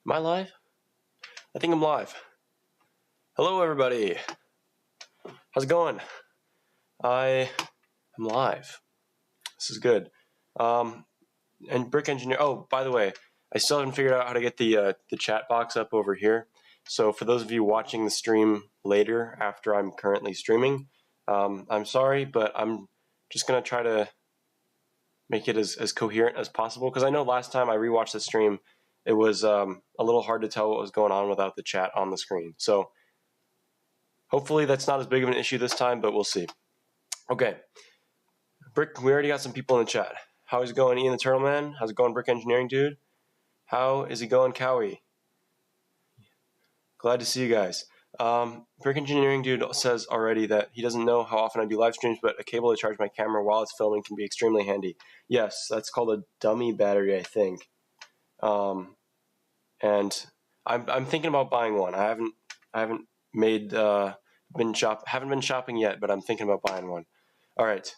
Am I live? I think I'm live. Hello, everybody. How's it going? I am live. This is good. And Brick Engineer. Oh, by the way, I still haven't figured out how to get the chat box up over here. So for those of you watching the stream later, after I'm currently streaming, I'm sorry, but I'm just gonna try to make it as coherent as possible, because I know last time I rewatched the stream, it was a little hard to tell what was going on without the chat on the screen. So hopefully that's not as big of an issue this time, but we'll see. Okay. Brick, we already got some people in the chat. How is it going, Ian the Turtle Man? How's it going, Brick Engineering Dude? How is it going, Cowie? Glad to see you guys. Brick Engineering Dude says already that he doesn't know how often I do live streams, but a cable to charge my camera while it's filming can be extremely handy. Yes, that's called a dummy battery, I think. And I'm thinking about buying one. I haven't been shopping yet, but I'm thinking about buying one. All right.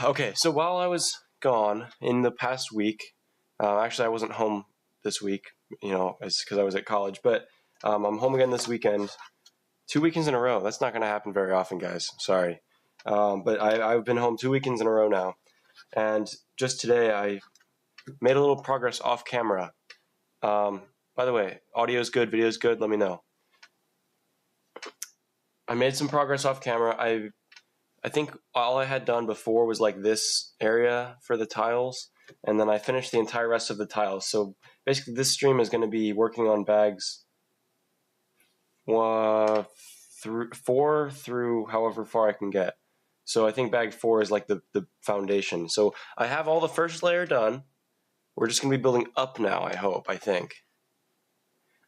Okay, so while I was gone in the past week, actually I wasn't home this week, it's because I was at college, but I'm home again this weekend. 2 weekends in a row. That's not going to happen very often, guys. Sorry. But I've been home 2 weekends in a row now. And just today I made a little progress off camera. By the way, audio's good, video's good, let me know. I made some progress off camera. I think all I had done before was like this area for the tiles, and then I finished the entire rest of the tiles. So basically this stream is going to be working on bags 4 through however far I can get. So I think bag 4 is like the foundation. So I have all the first layer done. We're just going to be building up now, I think.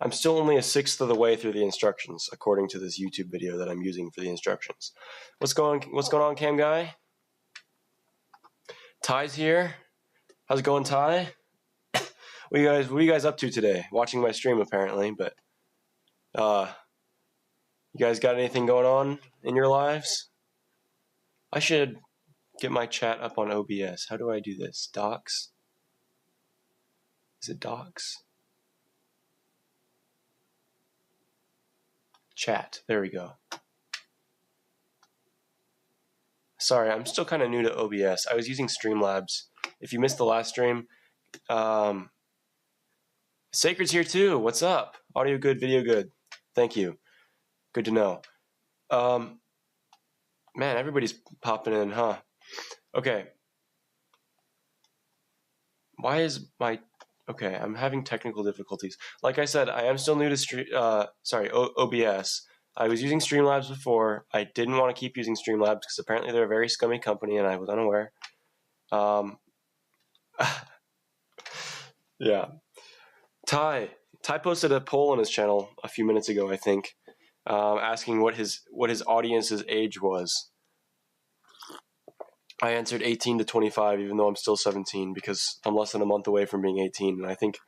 I'm still only a sixth of the way through the instructions, according to this YouTube video that I'm using for the instructions. What's going on, Cam Guy? Ty's here. How's it going, Ty? What are you guys up to today? Watching my stream, apparently, but you guys got anything going on in your lives? I should get my chat up on OBS. How do I do this? Docs? Is it Docs? Chat. There we go. Sorry, I'm still kind of new to OBS. I was using Streamlabs. If you missed the last stream, Sacred's here too. What's up? Audio good, video good. Thank you. Good to know. Man, everybody's popping in, huh? Okay. Why is my... Okay, I'm having technical difficulties. Like I said, I am still new to OBS. I was using Streamlabs before. I didn't want to keep using Streamlabs because apparently they're a very scummy company and I was unaware. Yeah. Ty posted a poll on his channel a few minutes ago, I think, asking what his audience's age was. I answered 18 to 25, even though I'm still 17, because I'm less than a month away from being 18. And I think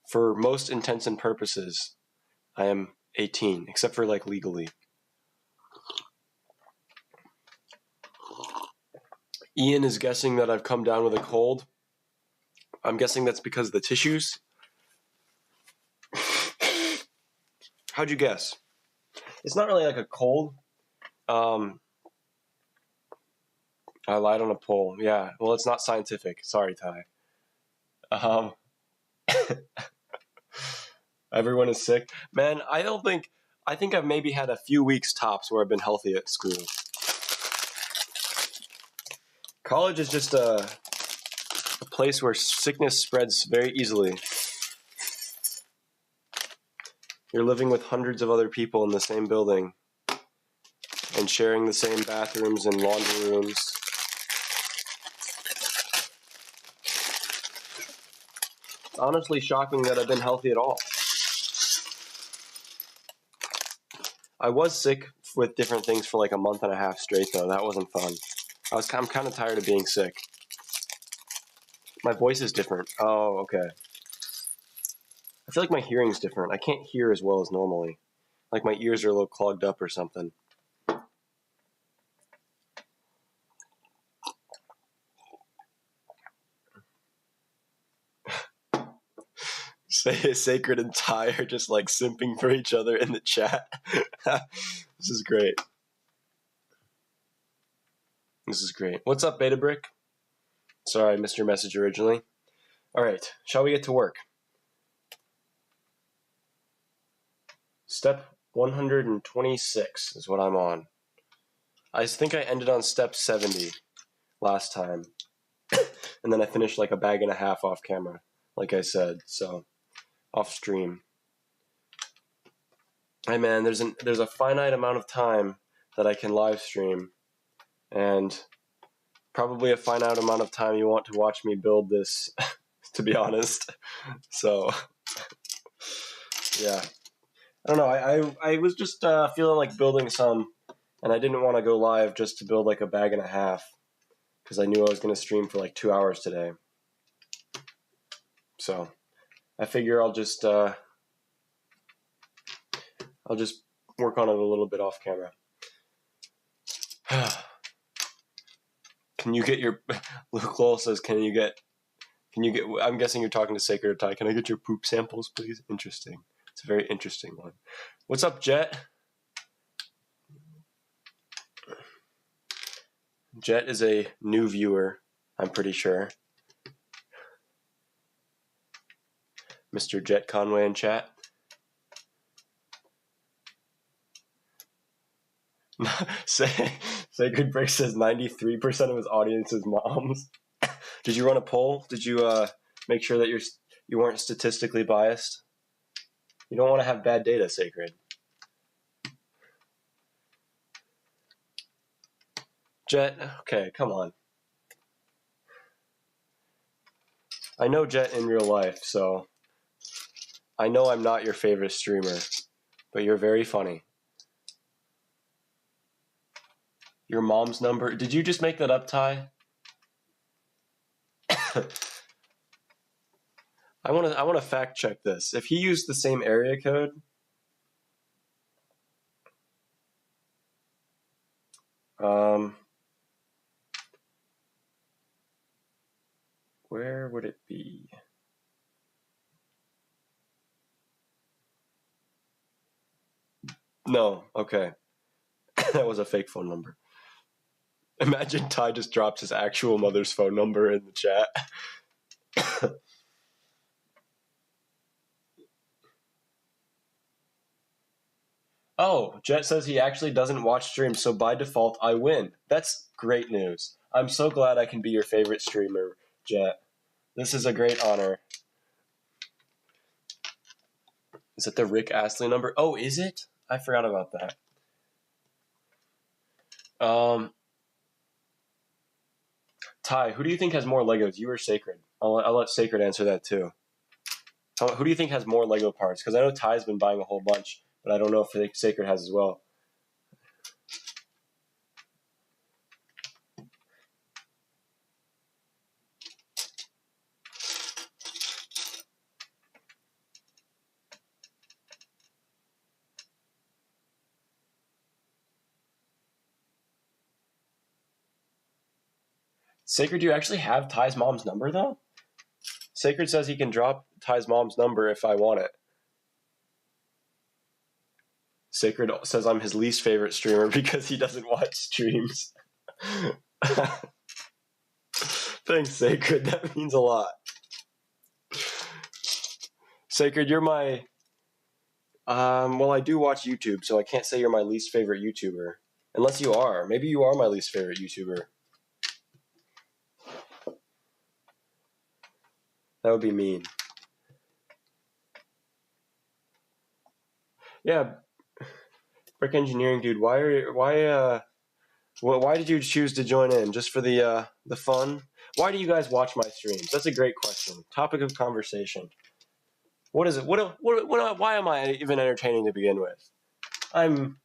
for most intents and purposes, I am 18, except for like legally. Ian is guessing that I've come down with a cold. I'm guessing that's because of the tissues. How'd you guess? It's not really like a cold. I lied on a poll. Yeah, well, it's not scientific. Sorry, Ty. Everyone is sick. Man, I think I've maybe had a few weeks tops where I've been healthy at school. College is just a place where sickness spreads very easily. You're living with hundreds of other people in the same building and sharing the same bathrooms and laundry rooms. It's honestly shocking that I've been healthy at all. I was sick with different things for like a month and a half straight, though. That wasn't fun. I'm kind of tired of being sick. My voice is different. Oh, okay. I feel like my hearing's different. I can't hear as well as normally. Like my ears are a little clogged up or something. Sacred and Ty are just like simping for each other in the chat. This is great. This is great. What's up, Beta Brick? Sorry, I missed your message originally. All right, shall we get to work? Step 126 is what I'm on. I think I ended on step 70 last time. And then I finished like a bag and a half off camera, like I said, so off stream. Hey man, there's a finite amount of time that I can live stream, and probably a finite amount of time you want to watch me build this, to be honest. So, yeah. I don't know, I was just feeling like building some, and I didn't want to go live just to build like a bag and a half, because I knew I was going to stream for like 2 hours today. So, I figure I'll just work on it a little bit off camera. Can you get your, Luke Lowell says, can you get, I'm guessing you're talking to Sacred or Ty, can I get your poop samples, please? Interesting. It's a very interesting one. What's up, Jet? Jet is a new viewer, I'm pretty sure. Mr. Jet Conway in chat. Sacred Break says 93% of his audience is moms. Did you run a poll? Did you make sure that you weren't statistically biased? You don't want to have bad data, Sacred. Jet, okay, come on. I know Jet in real life, so I know I'm not your favorite streamer, but you're very funny. Your mom's number? Did you just make that up, Ty? I want to fact check this. If he used the same area code, where would it be? No, okay. That was a fake phone number. Imagine Ty just drops his actual mother's phone number in the chat. Oh, Jet says he actually doesn't watch streams, so by default I win. That's great news. I'm so glad I can be your favorite streamer, Jet. This is a great honor. Is it the Rick Astley number? Oh, is it? I forgot about that. Ty, who do you think has more Legos, you or Sacred? I'll let Sacred answer that too. Who do you think has more Lego parts? Because I know Ty's been buying a whole bunch, but I don't know if Sacred has as well. Sacred, do you actually have Ty's mom's number, though? Sacred says he can drop Ty's mom's number if I want it. Sacred says I'm his least favorite streamer because he doesn't watch streams. Thanks, Sacred. That means a lot. Sacred, you're my... well, I do watch YouTube, so I can't say you're my least favorite YouTuber. Unless you are. Maybe you are my least favorite YouTuber. That would be mean. Yeah, Brick Engineering dude, why did you choose to join in? Just for the fun? Why do you guys watch my streams? That's a great question. Topic of conversation. What is it? Why am I even entertaining to begin with? I'm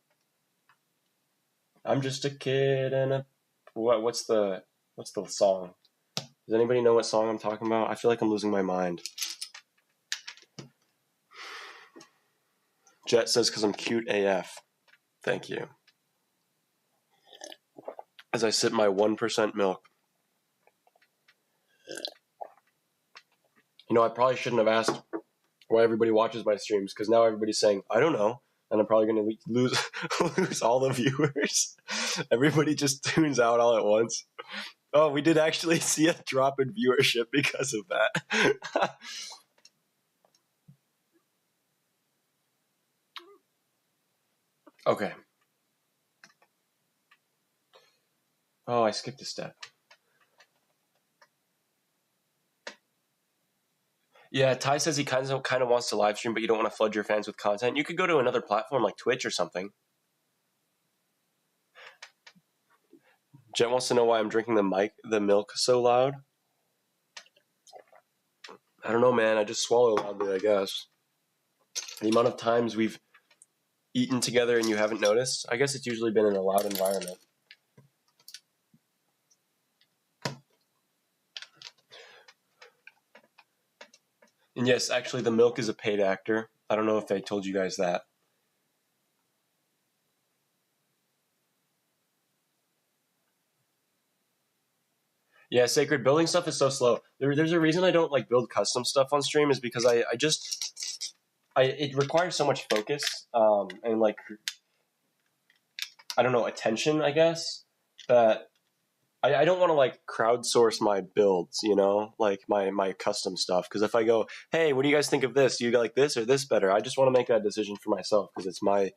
just a kid and a what's the song? Does anybody know what song I'm talking about? I feel like I'm losing my mind. Jet says because I'm cute AF. Thank you. As I sip my 1% milk. You know, I probably shouldn't have asked why everybody watches my streams, because now everybody's saying, I don't know, and I'm probably going to lose lose all the viewers. Everybody just tunes out all at once. Oh, we did actually see a drop in viewership because of that. Okay. Oh, I skipped a step. Yeah, Ty says he kind of wants to live stream, but you don't want to flood your fans with content. You could go to another platform like Twitch or something. Jet wants to know why I'm drinking the milk so loud. I don't know, man. I just swallow loudly, I guess. The amount of times we've eaten together and you haven't noticed, I guess it's usually been in a loud environment. And yes, actually, the milk is a paid actor. I don't know if I told you guys that. Yeah, Sacred, building stuff is so slow. There's a reason I don't like build custom stuff on stream, is because it requires so much focus and like, I don't know, attention, I guess, that I don't want to like crowdsource my builds, you know, like my custom stuff. Because if I go, hey, what do you guys think of this? Do you like this or this better? I just want to make that decision for myself because it's my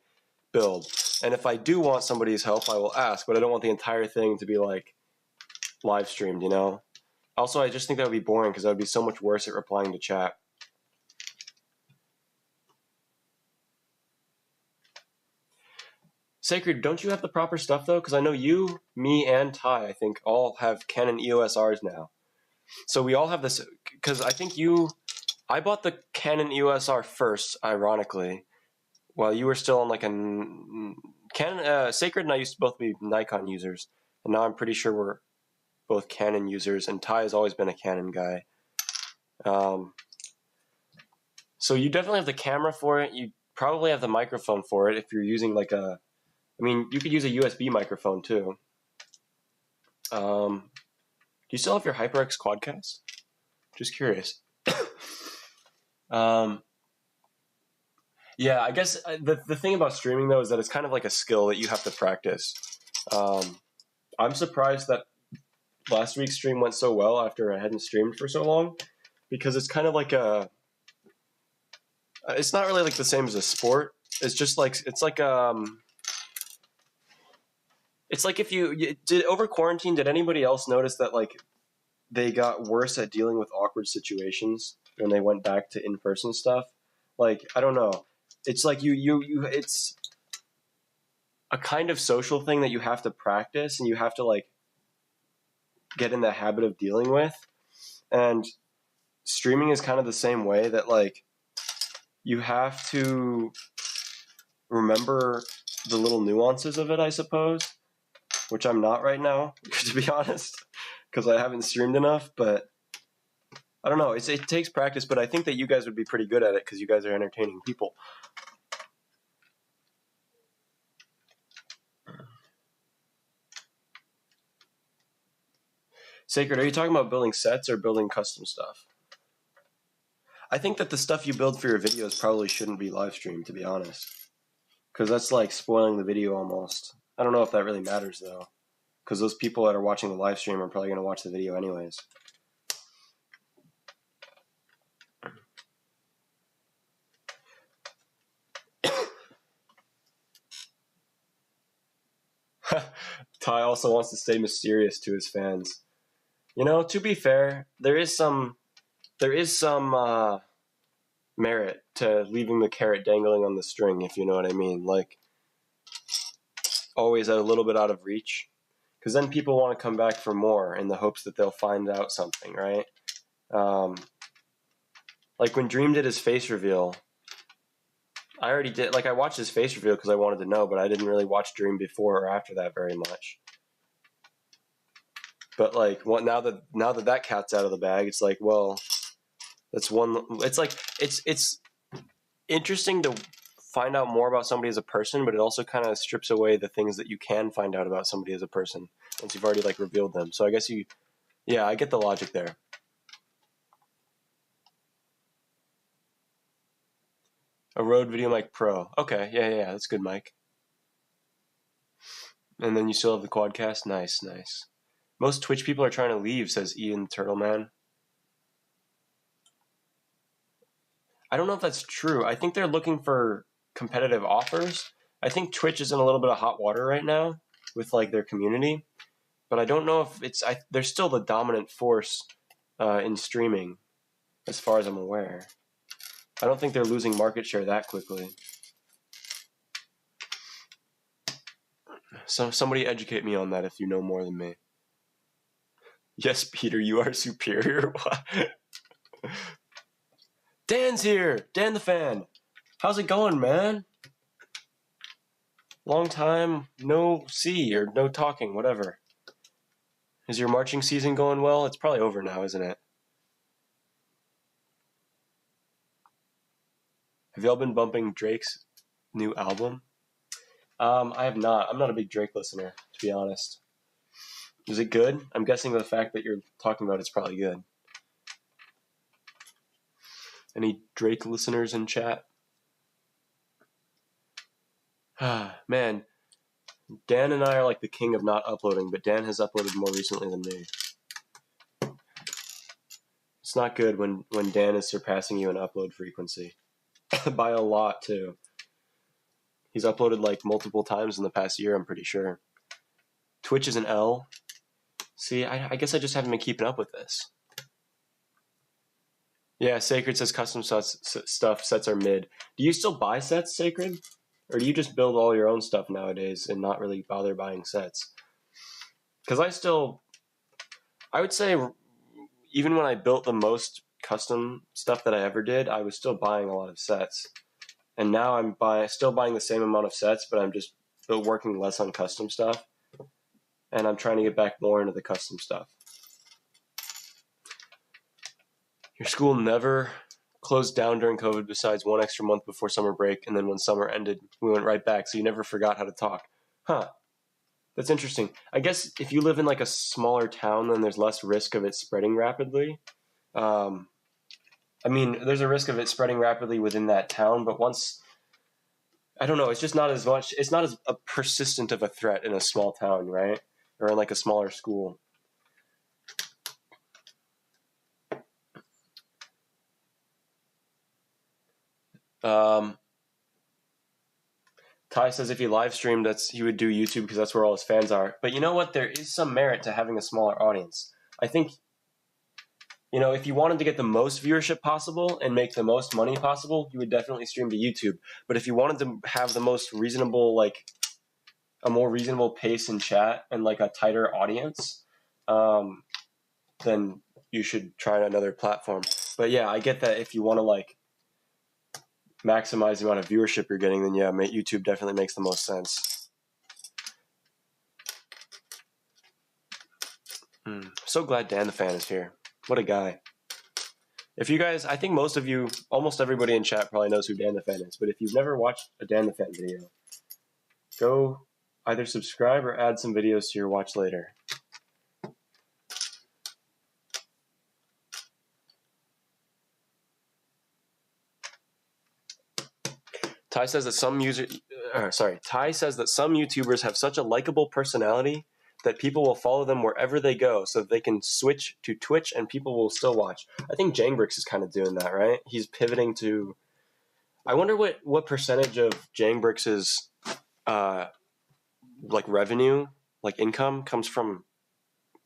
build. And if I do want somebody's help, I will ask, but I don't want the entire thing to be like live streamed, you know? Also, I just think that would be boring because I would be so much worse at replying to chat. Sacred, don't you have the proper stuff though? Because I know you, me, and Ty, I think, all have Canon EOS Rs now. So we all have this, because I think I bought the Canon EOS R first, ironically, while you were still on like a Canon. Sacred and I used to both be Nikon users, and now I'm pretty sure we're both Canon users, and Ty has always been a Canon guy. So you definitely have the camera for it. You probably have the microphone for it if you're using like a, I mean, you could use a USB microphone too. Do you still have your HyperX Quadcast? Just curious. Yeah, I guess the thing about streaming though is that it's kind of like a skill that you have to practice. I'm surprised that last week's stream went so well after I hadn't streamed for so long, because it's kind of like it's not really like the same as a sport. It's just like it's like if you did over quarantine. Did anybody else notice that like they got worse at dealing with awkward situations when they went back to in-person stuff? Like, I don't know. It's like it's a kind of social thing that you have to practice and you have to like get in the habit of dealing with. And streaming is kind of the same way, that like you have to remember the little nuances of it, I suppose, which I'm not right now, to be honest, because I haven't streamed enough. But I don't know. It takes practice, but I think that you guys would be pretty good at it because you guys are entertaining people. Sacred, are you talking about building sets or building custom stuff? I think that the stuff you build for your videos probably shouldn't be live streamed, to be honest, because that's like spoiling the video almost. I don't know if that really matters though, because those people that are watching the live stream are probably going to watch the video anyways. Ty also wants to stay mysterious to his fans. You know, to be fair, there is some merit to leaving the carrot dangling on the string, if you know what I mean. Like, always a little bit out of reach, because then people want to come back for more in the hopes that they'll find out something, right? Like when Dream did his face reveal, I already did. Like, I watched his face reveal because I wanted to know, but I didn't really watch Dream before or after that very much. But like, now that cat's out of the bag, it's like, well, that's one. It's like it's interesting to find out more about somebody as a person, but it also kind of strips away the things that you can find out about somebody as a person once you've already like revealed them. So I guess I get the logic there. A Rode VideoMic Pro. Okay, yeah, that's good mic. And then you still have the Quadcast? Nice. Most Twitch people are trying to leave, says Ian Turtleman. I don't know if that's true. I think they're looking for competitive offers. I think Twitch is in a little bit of hot water right now with like their community, but I don't know if they're still the dominant force in streaming, as far as I'm aware. I don't think they're losing market share that quickly. So somebody educate me on that if you know more than me. Yes, Peter, you are superior. Dan's here! Dan the Fan! How's it going, man? Long time no see or no talking, whatever. Is your marching season going well? It's probably over now, isn't it? Have y'all been bumping Drake's new album? I have not. I'm not a big Drake listener, to be honest. Is it good? I'm guessing the fact that you're talking about it's probably good. Any Drake listeners in chat? Man, Dan and I are like the king of not uploading, but Dan has uploaded more recently than me. It's not good when Dan is surpassing you in upload frequency. By a lot, too. He's uploaded like multiple times in the past year, I'm pretty sure. Twitch is an L. See, I guess I just haven't been keeping up with this. Yeah, Sacred says custom sets are mid. Do you still buy sets, Sacred? Or do you just build all your own stuff nowadays and not really bother buying sets? Because I would say, even when I built the most custom stuff that I ever did, I was still buying a lot of sets. And now I'm still buying the same amount of sets, but I'm just working less on custom stuff. And I'm trying to get back more into the custom stuff. Your school never closed down during COVID besides one extra month before summer break, and then when summer ended, we went right back, so you never forgot how to talk. Huh. That's interesting. I guess if you live in like a smaller town, then there's less risk of it spreading rapidly. I mean, there's a risk of it spreading rapidly within that town, but once, I don't know, it's just not as much, it's not as persistent of a threat in a small town, right? Or in like a smaller school. Ty says if he live streamed, he would do YouTube because that's where all his fans are. But you know what? There is some merit to having a smaller audience. I think, you know, if you wanted to get the most viewership possible and make the most money possible, you would definitely stream to YouTube. But if you wanted to have the most reasonable, like a more reasonable pace in chat and like a tighter audience, then you should try another platform. But yeah, I get that if you want to like maximize the amount of viewership you're getting, then yeah, YouTube definitely makes the most sense. So glad Dan the Fan is here. What a guy. If you guys, I think most of you, almost everybody in chat probably knows who Dan the Fan is, but if you've never watched a Dan the Fan video, go either subscribe or add some videos to your watch later. Ty says that some YouTubers have such a likable personality that people will follow them wherever they go so that they can switch to Twitch and people will still watch. I think Jangbricks is kind of doing that, right? He's pivoting to... I wonder what percentage of Jangbricks' like revenue, like income, comes from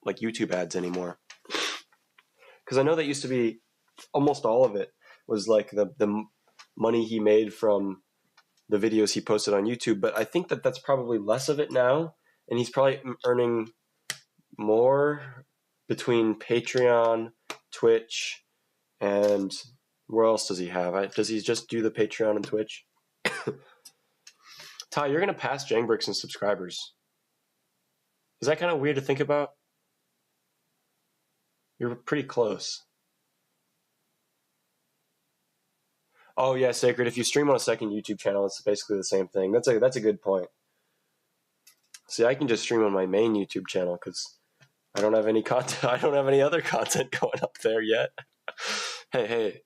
like YouTube ads anymore. Because I know that used to be almost all of it was like the money he made from the videos he posted on YouTube, but I think that that's probably less of it now, and he's probably earning more between Patreon, Twitch, and where else does he have? Does he just do the Patreon and Twitch? Ty, you're going to pass Jangbricks in subscribers. Is that kind of weird to think about? You're pretty close. Oh yeah, Sacred. If you stream on a second YouTube channel, it's basically the same thing. That's a good point. See, I can just stream on my main YouTube channel because I don't have any content. I don't have any other content going up there yet. Hey.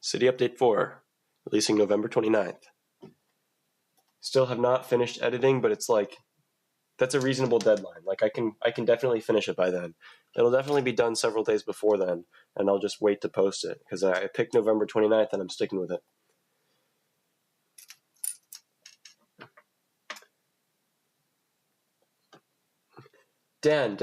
City Update 4. releasing November 29th. Still have not finished editing, but it's like, that's a reasonable deadline. Like I can definitely finish it by then. It'll definitely be done several days before then, and I'll just wait to post it because I picked November 29th and I'm sticking with it. Dan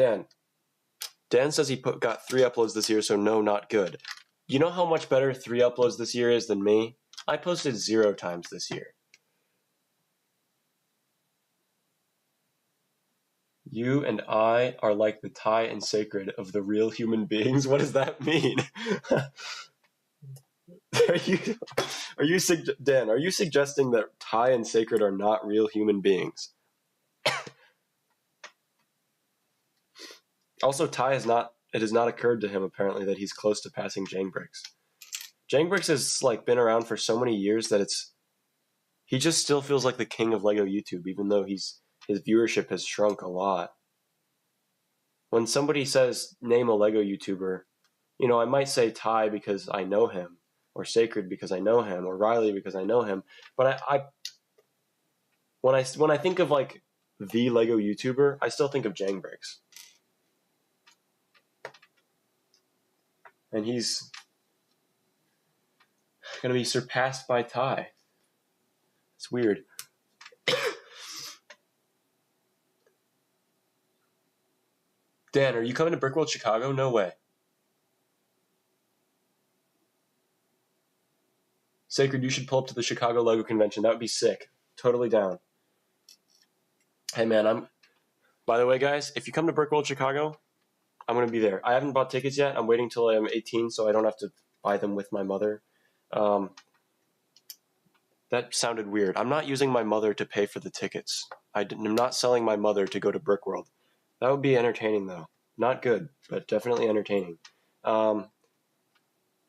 says he got 3 uploads this year, so no, not good. You know how much better 3 uploads this year is than me? I posted 0 times this year. You and I are like the Ty and Sacred of the real human beings. What does that mean? Dan, are you suggesting that Ty and Sacred are not real human beings? Also, it has not occurred to him apparently that he's close to passing Jangbricks. Jangbricks has like been around for so many years that he just still feels like the king of Lego YouTube, even though his viewership has shrunk a lot. When somebody says name a Lego YouTuber, you know, I might say Ty because I know him, or Sacred because I know him, or Riley because I know him. But when I think of like the Lego YouTuber, I still think of Jangbricks. And he's going to be surpassed by Ty. It's weird. Dan, are you coming to Brickworld Chicago? No way. Sacred, you should pull up to the Chicago Lego Convention. That would be sick. Totally down. Hey, man, by the way, guys, if you come to Brickworld Chicago, I'm going to be there. I haven't bought tickets yet. I'm waiting till I'm 18 so I don't have to buy them with my mother. That sounded weird. I'm not using my mother to pay for the tickets. I'm not selling my mother to go to Brickworld. That would be entertaining, though. Not good, but definitely entertaining. I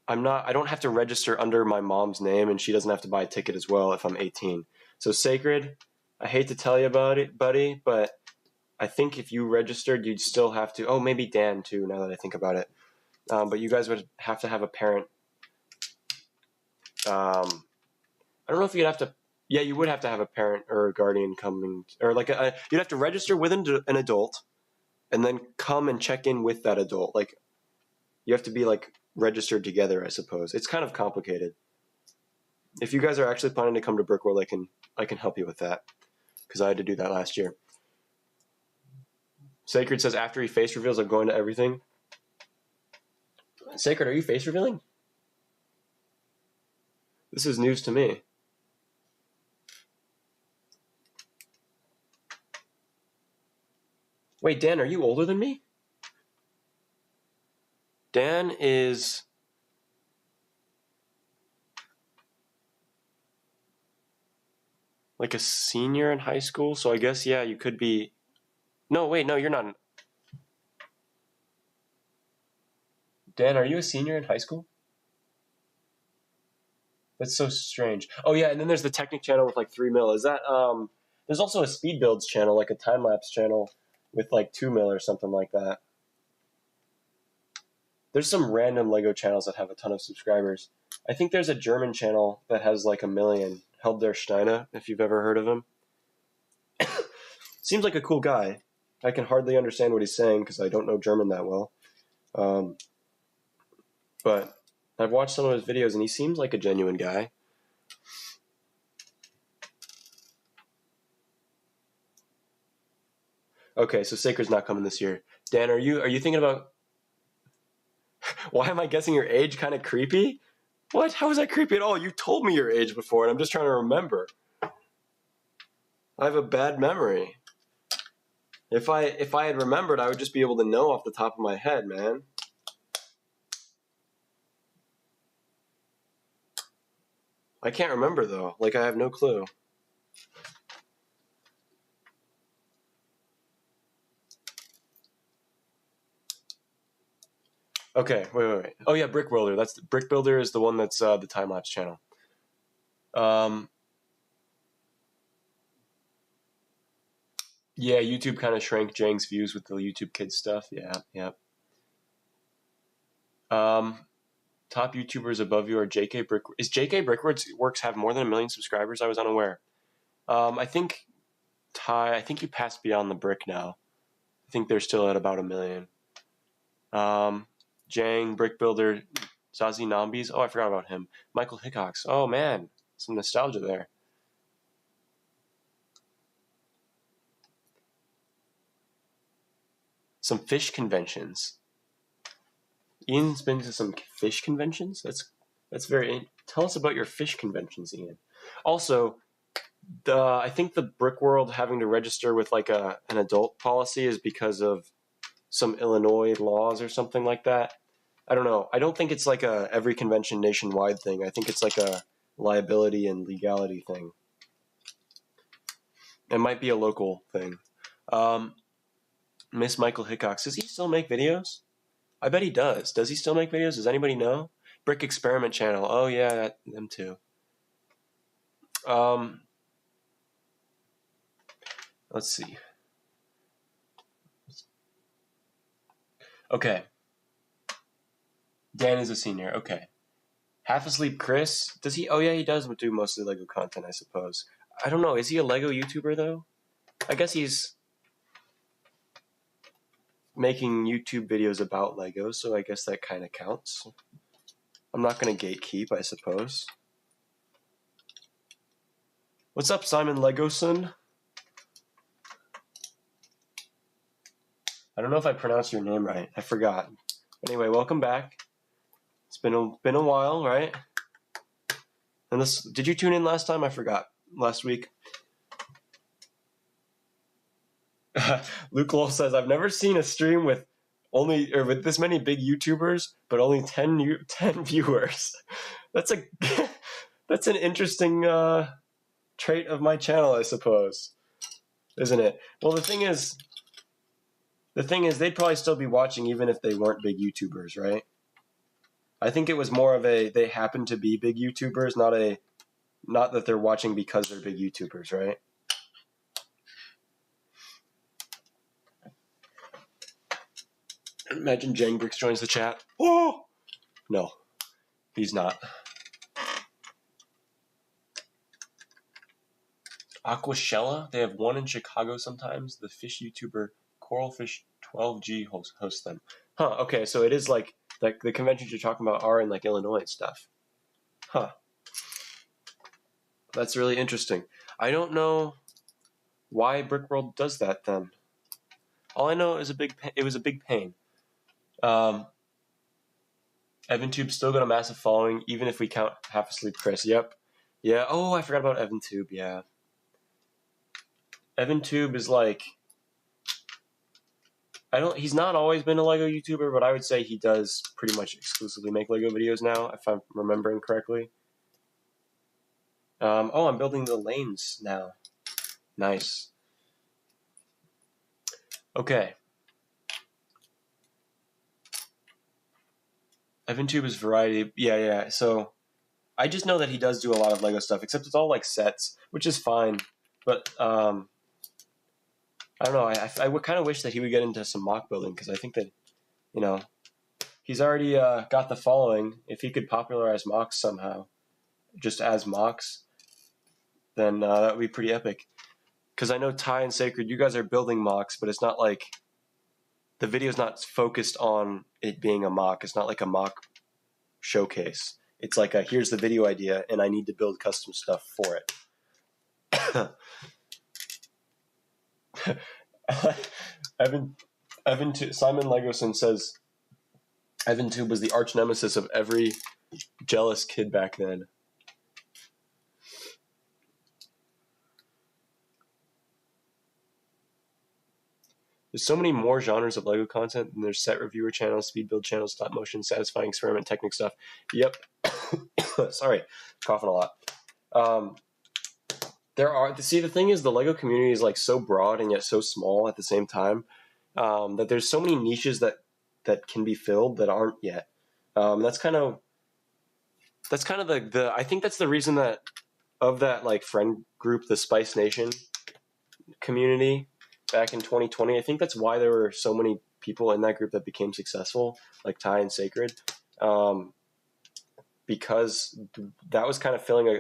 don't have to register under my mom's name, and she doesn't have to buy a ticket as well if I'm 18. So Sacred, I hate to tell you about it, buddy, but I think if you registered, you'd still have to. Oh, maybe Dan too. Now that I think about it, but you guys would have to have a parent. I don't know if you'd have to. Yeah, you would have to have a parent or a guardian coming, or like you'd have to register with an adult, and then come and check in with that adult. Like you have to be like registered together, I suppose. It's kind of complicated. If you guys are actually planning to come to Brickworld, I can help you with that because I had to do that last year. Sacred says after he face reveals, I'm going to everything. Sacred, are you face revealing? This is news to me. Wait, Dan, are you older than me? Dan is... like a senior in high school, so I guess, yeah, you could be... No, wait, no, you're not. Dan, are you a senior in high school? That's so strange. Oh, yeah, and then there's the Technic channel with like 3 mil. Is that, there's also a Speed Builds channel, like a time-lapse channel with like 2 mil or something like that. There's some random Lego channels that have a ton of subscribers. I think there's a German channel that has like 1 million, Held der Steine, if you've ever heard of him. Seems like a cool guy. I can hardly understand what he's saying because I don't know German that well. But I've watched some of his videos and he seems like a genuine guy. Okay, so Sacred's not coming this year. Dan, are you thinking about... Why am I guessing your age? Kind of creepy? What? How is that creepy at all? You told me your age before and I'm just trying to remember. I have a bad memory. If I had remembered, I would just be able to know off the top of my head, man. I can't remember, though. Like, I have no clue. Okay, wait. Oh, yeah, Brick Builder. Brick Builder is the one that's the time-lapse channel. Yeah, YouTube kind of shrank Jang's views with the YouTube Kids stuff. Yeah. Top YouTubers above you are JK Brick. Is JK Brickworks have more than 1 million subscribers? I was unaware. I think Ty. I think he passed beyond the brick now. I think they're still at about 1 million. Jang, Brick Builder, Zazie Nambis. Oh, I forgot about him. Michael Hickox. Oh man, some nostalgia there. Some fish conventions. Ian's been to some fish conventions. That's very. Tell us about your fish conventions, Ian. Also, I think the Brick World having to register with like an adult policy is because of some Illinois laws or something like that. I don't know. I don't think it's like a every convention nationwide thing. I think it's like a liability and legality thing. It might be a local thing. Miss Michael Hickox. Does he still make videos? I bet he does. Does he still make videos? Does anybody know? Brick Experiment Channel. Oh yeah, them too. Let's see. Okay. Dan is a senior. Okay. Half Asleep Chris. Does he? Oh yeah, he does do mostly Lego content, I suppose. I don't know. Is he a Lego YouTuber though? I guess he's making YouTube videos about Legos, so I guess that kind of counts. I'm not going to gatekeep, I suppose. What's up, Simon Legoson? I don't know if I pronounced your name right. I forgot. Anyway, welcome back. It's been a while, right? And this, did you tune in last time? I forgot. Last week. Luke Lowell says, I've never seen a stream with this many big YouTubers, but only 10 viewers. That's an interesting trait of my channel, I suppose, isn't it? Well, the thing is, they'd probably still be watching even if they weren't big YouTubers, right? I think it was more of they happen to be big YouTubers, not that they're watching because they're big YouTubers, right? Imagine Jangbricks joins the chat. Oh! No, he's not. Aquashella, they have one in Chicago sometimes. The fish YouTuber Coralfish 12G hosts them. Huh, okay, so it is like the conventions you're talking about are in like Illinois and stuff. Huh. That's really interesting. I don't know why Brickworld does that then. All I know is it was a big pain. EvanTube still got a massive following, even if we count Half Asleep Chris. Yep. Yeah. Oh, I forgot about EvanTube. Yeah. EvanTube is like, he's not always been a Lego YouTuber, but I would say he does pretty much exclusively make Lego videos now, if I'm remembering correctly. Oh, I'm building the lanes now. Nice. Okay. EvanTube is variety. Yeah. So I just know that he does do a lot of Lego stuff, except it's all like sets, which is fine. But I don't know. I would kind of wish that he would get into some mock building, because I think that, he's already got the following. If he could popularize mocks somehow, just as mocks, then that would be pretty epic. Because I know Ty and Sacred, you guys are building mocks, but it's not like the video's not focused on it being a mock. It's not like a mock showcase. It's like here's the video idea, and I need to build custom stuff for it. Simon Legoson says EvanTube was the arch nemesis of every jealous kid back then. There's so many more genres of Lego content than there's set reviewer channels, speed build channels, stop motion, satisfying experiment, technic stuff. Yep. Sorry, coughing a lot. The thing is, the Lego community is like so broad and yet so small at the same time, that there's so many niches that can be filled that aren't yet. That's kind of the I think that's the reason that of that like friend group, the Spice Nation community back in 2020. I think that's why there were so many people in that group that became successful, like Ty and Sacred. because that was kind of feeling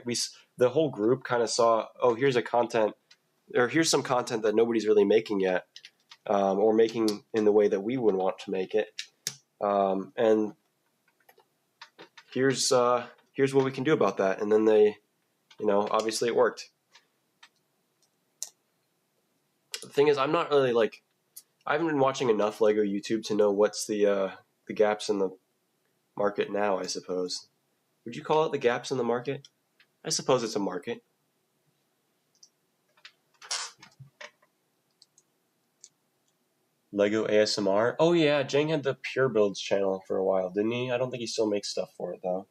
the whole group kind of saw, oh, here's some content that nobody's really making yet, or making in the way that we would want to make it, and here's what we can do about that. And then they, obviously it worked. The thing is, I'm not really I haven't been watching enough Lego YouTube to know what's the gaps in the market now, I suppose. Would you call it the gaps in the market? I suppose it's a market. Lego ASMR. Oh yeah, Jang had the Pure Builds channel for a while, didn't he? I don't think he still makes stuff for it though.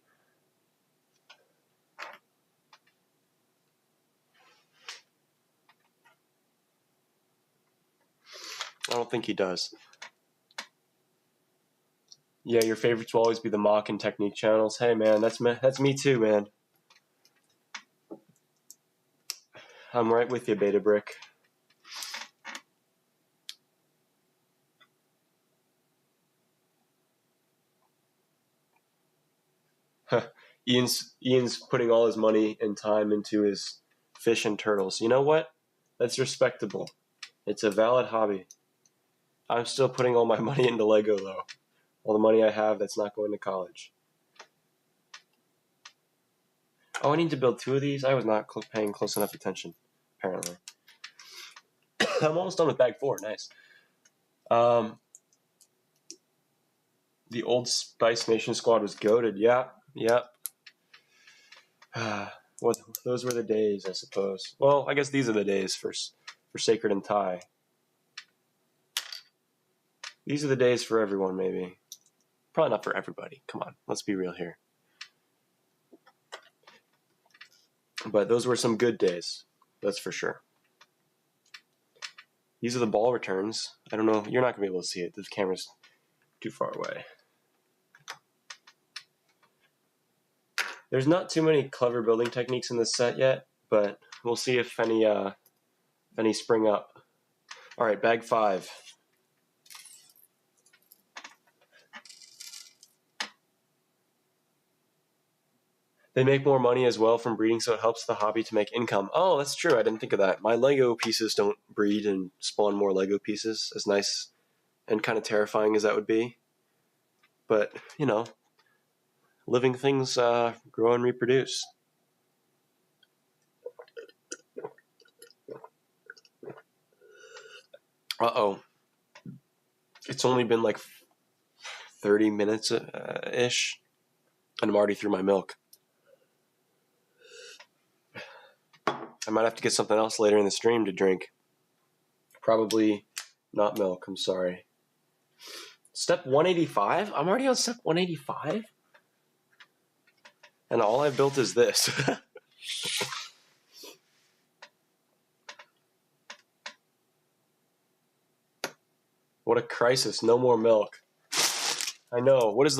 I don't think he does. Yeah, your favorites will always be the mock and technique channels. Hey man, that's me too, man. I'm right with you, Beta Brick. Ian's putting all his money and time into his fish and turtles. You know what? That's respectable. It's a valid hobby. I'm still putting all my money into Lego though. All the money I have that's not going to college. Oh, I need to build 2 of these? I was not paying close enough attention, apparently. I'm almost done with bag 4. Nice. The Old Spice Nation squad was goated. Yeah. Well, those were the days, I suppose. Well, I guess these are the days for Sacred and Ty. These are the days for everyone, maybe. Probably not for everybody. Come on, let's be real here. But those were some good days, that's for sure. These are the ball returns. I don't know, you're not going to be able to see it. The camera's too far away. There's not too many clever building techniques in this set yet, but we'll see if any spring up. All right, bag 5. They make more money as well from breeding, so it helps the hobby to make income. Oh, that's true. I didn't think of that. My Lego pieces don't breed and spawn more Lego pieces, as nice and kind of terrifying as that would be. But, living things grow and reproduce. Uh-oh. It's only been like 30 minutes-ish, and I'm already through my milk. I might have to get something else later in the stream to drink. Probably not milk, I'm sorry. Step 185? I'm already on step 185? And all I've built is this. What a crisis. No more milk. I know. What is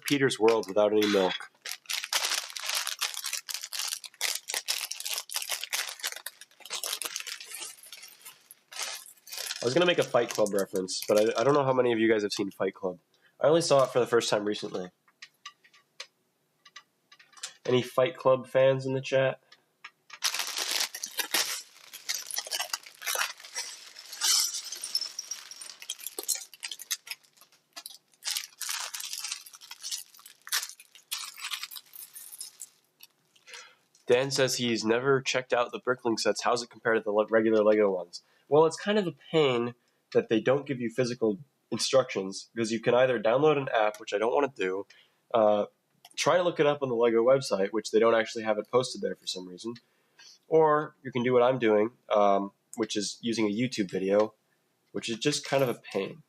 Peter's world without any milk? I was going to make a Fight Club reference, but I don't know how many of you guys have seen Fight Club. I only saw it for the first time recently. Any Fight Club fans in the chat? Dan says he's never checked out the Bricklink sets. How's it compared to the regular Lego ones? Well, it's kind of a pain that they don't give you physical instructions, because you can either download an app, which I don't want to do, try to look it up on the Lego website, which they don't actually have it posted there for some reason, or you can do what I'm doing, which is using a YouTube video, which is just kind of a pain.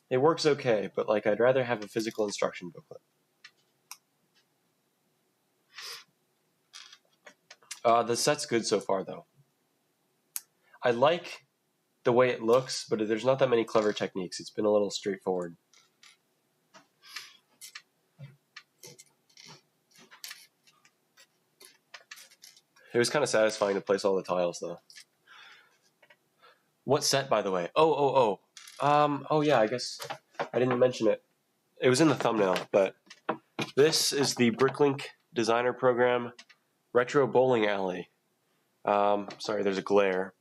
It works okay, but I'd rather have a physical instruction booklet. The set's good so far, though. I like the way it looks, but there's not that many clever techniques. It's been a little straightforward. It was kind of satisfying to place all the tiles, though. What set, by the way? Oh yeah, I guess I didn't mention it. It was in the thumbnail, but This is the Bricklink Designer Program Retro Bowling Alley. Sorry, there's a glare.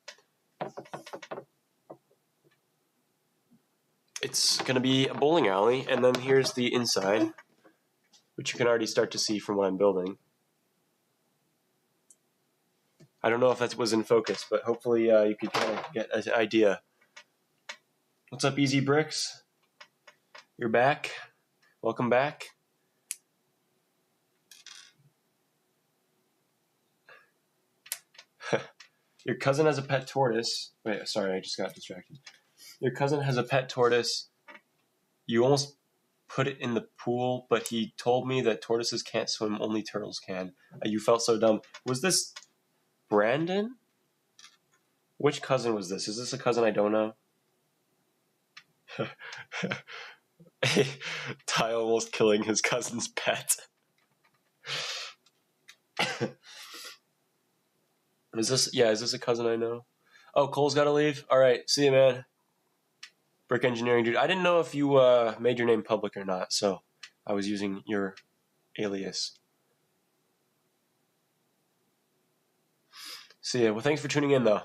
It's going to be a bowling alley, and then here's the inside, which you can already start to see from what I'm building. I don't know if that was in focus, but hopefully you could kind of get an idea. What's up, Easy Bricks? You're back. Welcome back. Your cousin has a pet tortoise. Wait, sorry, I just got distracted. Your cousin has a pet tortoise. You almost put it in the pool, but he told me that tortoises can't swim, only turtles can. You felt so dumb. Was this Brandon? Which cousin was this? Is this a cousin I don't know? Ty almost killing his cousin's pet. Is this a cousin I know? Oh, Cole's gotta leave? Alright, see you, man. Brick Engineering Dude. I didn't know if you made your name public or not, so I was using your alias. See ya. Well, thanks for tuning in, though.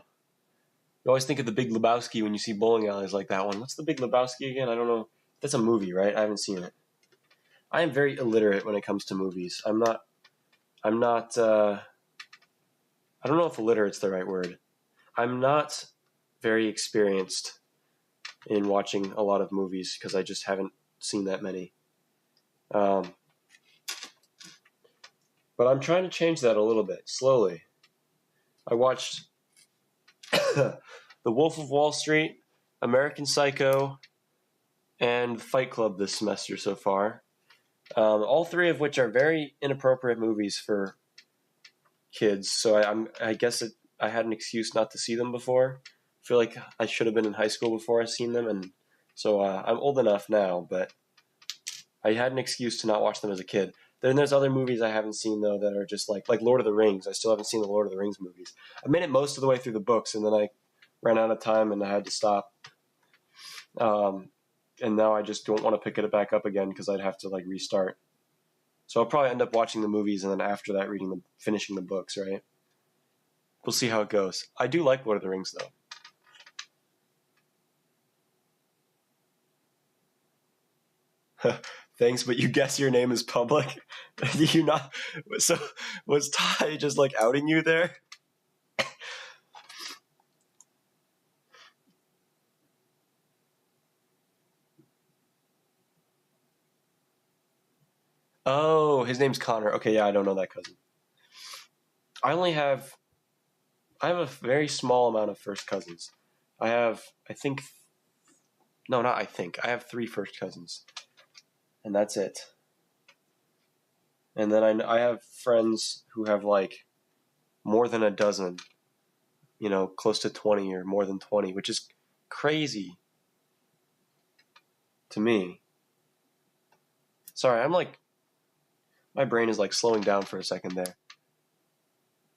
You always think of the Big Lebowski when you see bowling alleys like that one. What's the Big Lebowski again? I don't know. That's a movie, right? I haven't seen it. I am very illiterate when it comes to movies. I don't know if illiterate's the right word. I'm not very experienced in watching a lot of movies because I just haven't seen that many. But I'm trying to change that a little bit, slowly. I watched The Wolf of Wall Street, American Psycho, and Fight Club this semester so far. All three of which are very inappropriate movies for kids, so I guess I had an excuse not to see them before. I feel like I should have been in high school before I seen them, and so I'm old enough now, but I had an excuse to not watch them as a kid. Then there's other movies I haven't seen, though, that are just like Lord of the Rings. I still haven't seen the Lord of the Rings movies. I made it most of the way through the books, and then I ran out of time, and I had to stop. And now I just don't want to pick it back up again because I'd have to restart. So I'll probably end up watching the movies, and then after that finishing the books, right? We'll see how it goes. I do like Lord of the Rings, though. Thanks, but you guess your name is public? You not? So was Ty just outing you there? Oh, his name's Connor. Okay, yeah, I don't know that cousin. I have a very small amount of first cousins. I have 3 first cousins. And that's it. And then I have friends who have more than a dozen, close to 20 or more than 20, which is crazy to me. Sorry, my brain is slowing down for a second there.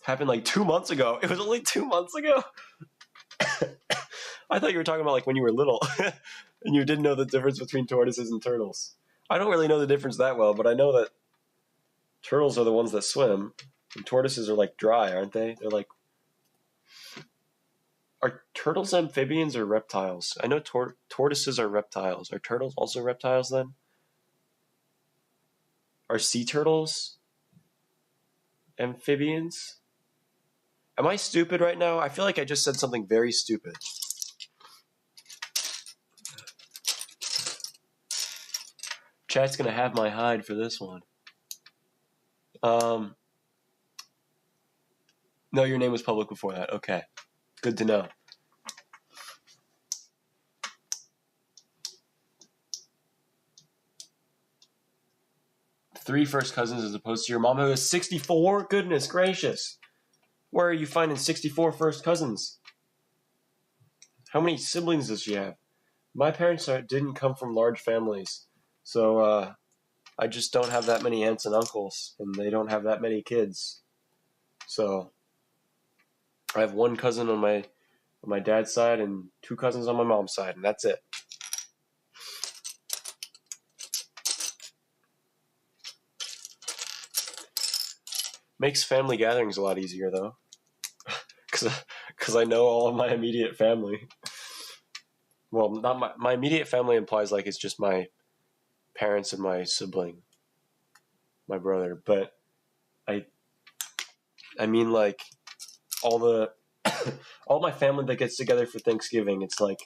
Happened 2 months ago. It was only 2 months ago. I thought you were talking about when you were little and you didn't know the difference between tortoises and turtles. I don't really know the difference that well, but I know that turtles are the ones that swim and tortoises are dry, aren't they? They're are turtles amphibians or reptiles? I know tortoises are reptiles. Are turtles also reptiles then? Are sea turtles amphibians? Am I stupid right now? I feel like I just said something very stupid. Chat's gonna have my hide for this one. No, your name was public before that. Okay. Good to know. Three first cousins as opposed to your mom who has 64? Goodness gracious. Where are you finding 64 first cousins? How many siblings does she have? My parents didn't come from large families, so I just don't have that many aunts and uncles, and they don't have that many kids. So I have one cousin on my dad's side and 2 cousins on my mom's side, and that's it. Makes family gatherings a lot easier, though. Because I know all of my immediate family. Well, not my immediate family implies like it's just my parents and my sibling, my brother. But I mean like all the all my family that gets together for Thanksgiving. It's like,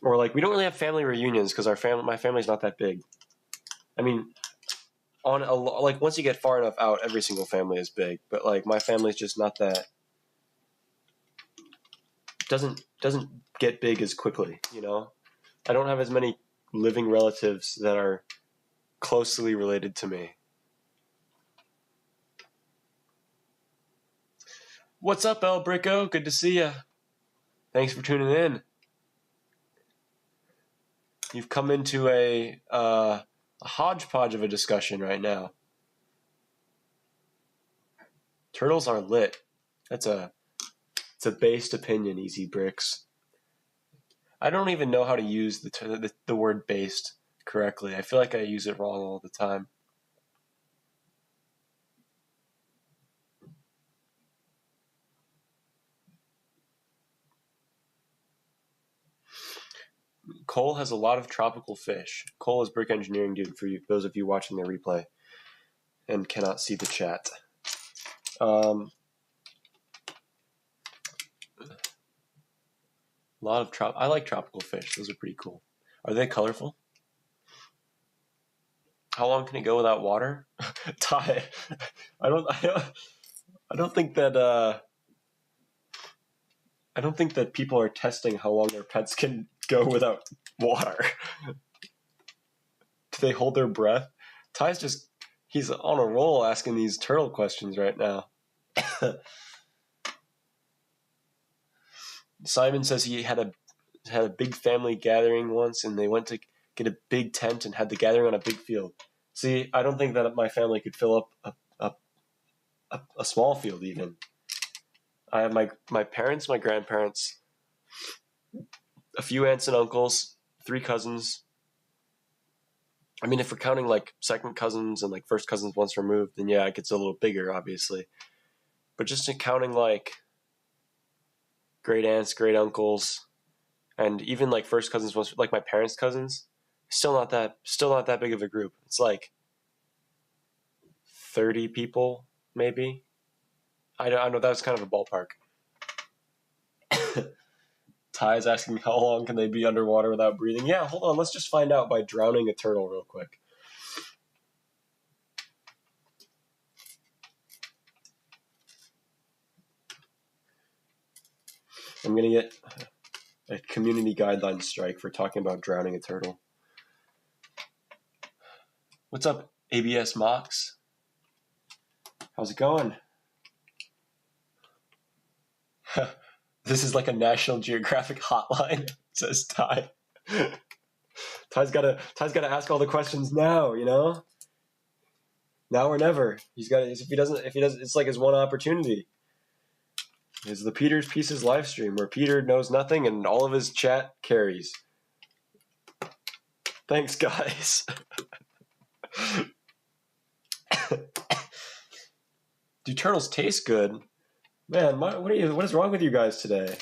or like we don't really have family reunions because my family's not that big. I mean, like once you get far enough out, every single family is big. But like my family's just not that. Doesn't get big as quickly, you know? I don't have as many living relatives that are closely related to me. What's up, El Bricko? Good to see ya. Thanks for tuning in. You've come into a hodgepodge of a discussion right now. Turtles are lit. It's a based opinion, Easy Bricks. I don't even know how to use the word based correctly. I feel like I use it wrong all the time. Cole has a lot of tropical fish. Cole is Brick Engineering Dude for you, those of you watching the replay and cannot see the chat. A lot of I like tropical fish. Those are pretty cool. Are they colorful? How long can it go without water? Ty, I don't think that people are testing how long their pets can go without water. Do they hold their breath? Ty's he's on a roll asking these turtle questions right now. Simon says he had a big family gathering once, and they went to get a big tent and had the gathering on a big field. See, I don't think that my family could fill up a small field even. I have my parents, my grandparents, a few aunts and uncles, 3 cousins. I mean, if we're counting like second cousins and like first cousins once removed, then yeah, it gets a little bigger, obviously. But just counting like great aunts, great uncles, and even like first cousins once, like my parents' cousins, still not that big of a group. It's like 30 people, maybe. I know that was kind of a ballpark. Ty is asking how long can they be underwater without breathing. Yeah, hold on. Let's just find out by drowning a turtle real quick. I'm going to get a community guideline strike for talking about drowning a turtle. What's up, ABS Mox? How's it going? This is like a National Geographic hotline, says Ty. Ty's gotta ask all the questions now, you know? Now or never. If he doesn't, it's like his one opportunity. It's the Peter's Pieces live stream where Peter knows nothing and all of his chat carries. Thanks, guys. Do turtles taste good? Man, what is wrong with you guys today?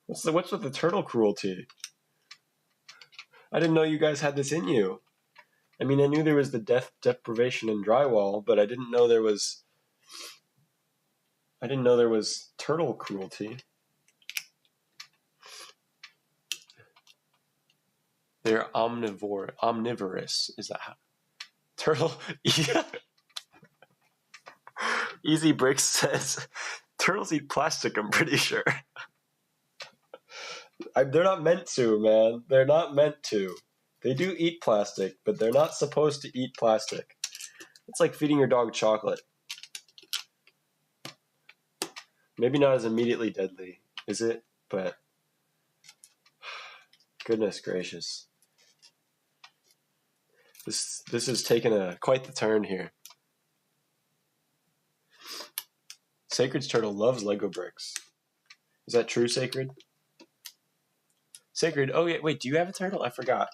What's with the turtle cruelty? I didn't know you guys had this in you. I mean, I knew there was the death deprivation in drywall, but I didn't know there was turtle cruelty. They're omnivorous. Is that how? Turtle? Yeah. Easy Bricks says turtles eat plastic, I'm pretty sure. They're not meant to, man. They're not meant to. They do eat plastic, but they're not supposed to eat plastic. It's like feeding your dog chocolate. Maybe not as immediately deadly, is it? But goodness gracious. This has taken quite the turn here. Sacred's turtle loves Lego bricks. Is that true, Sacred? Sacred, oh yeah, wait, do you have a turtle? I forgot.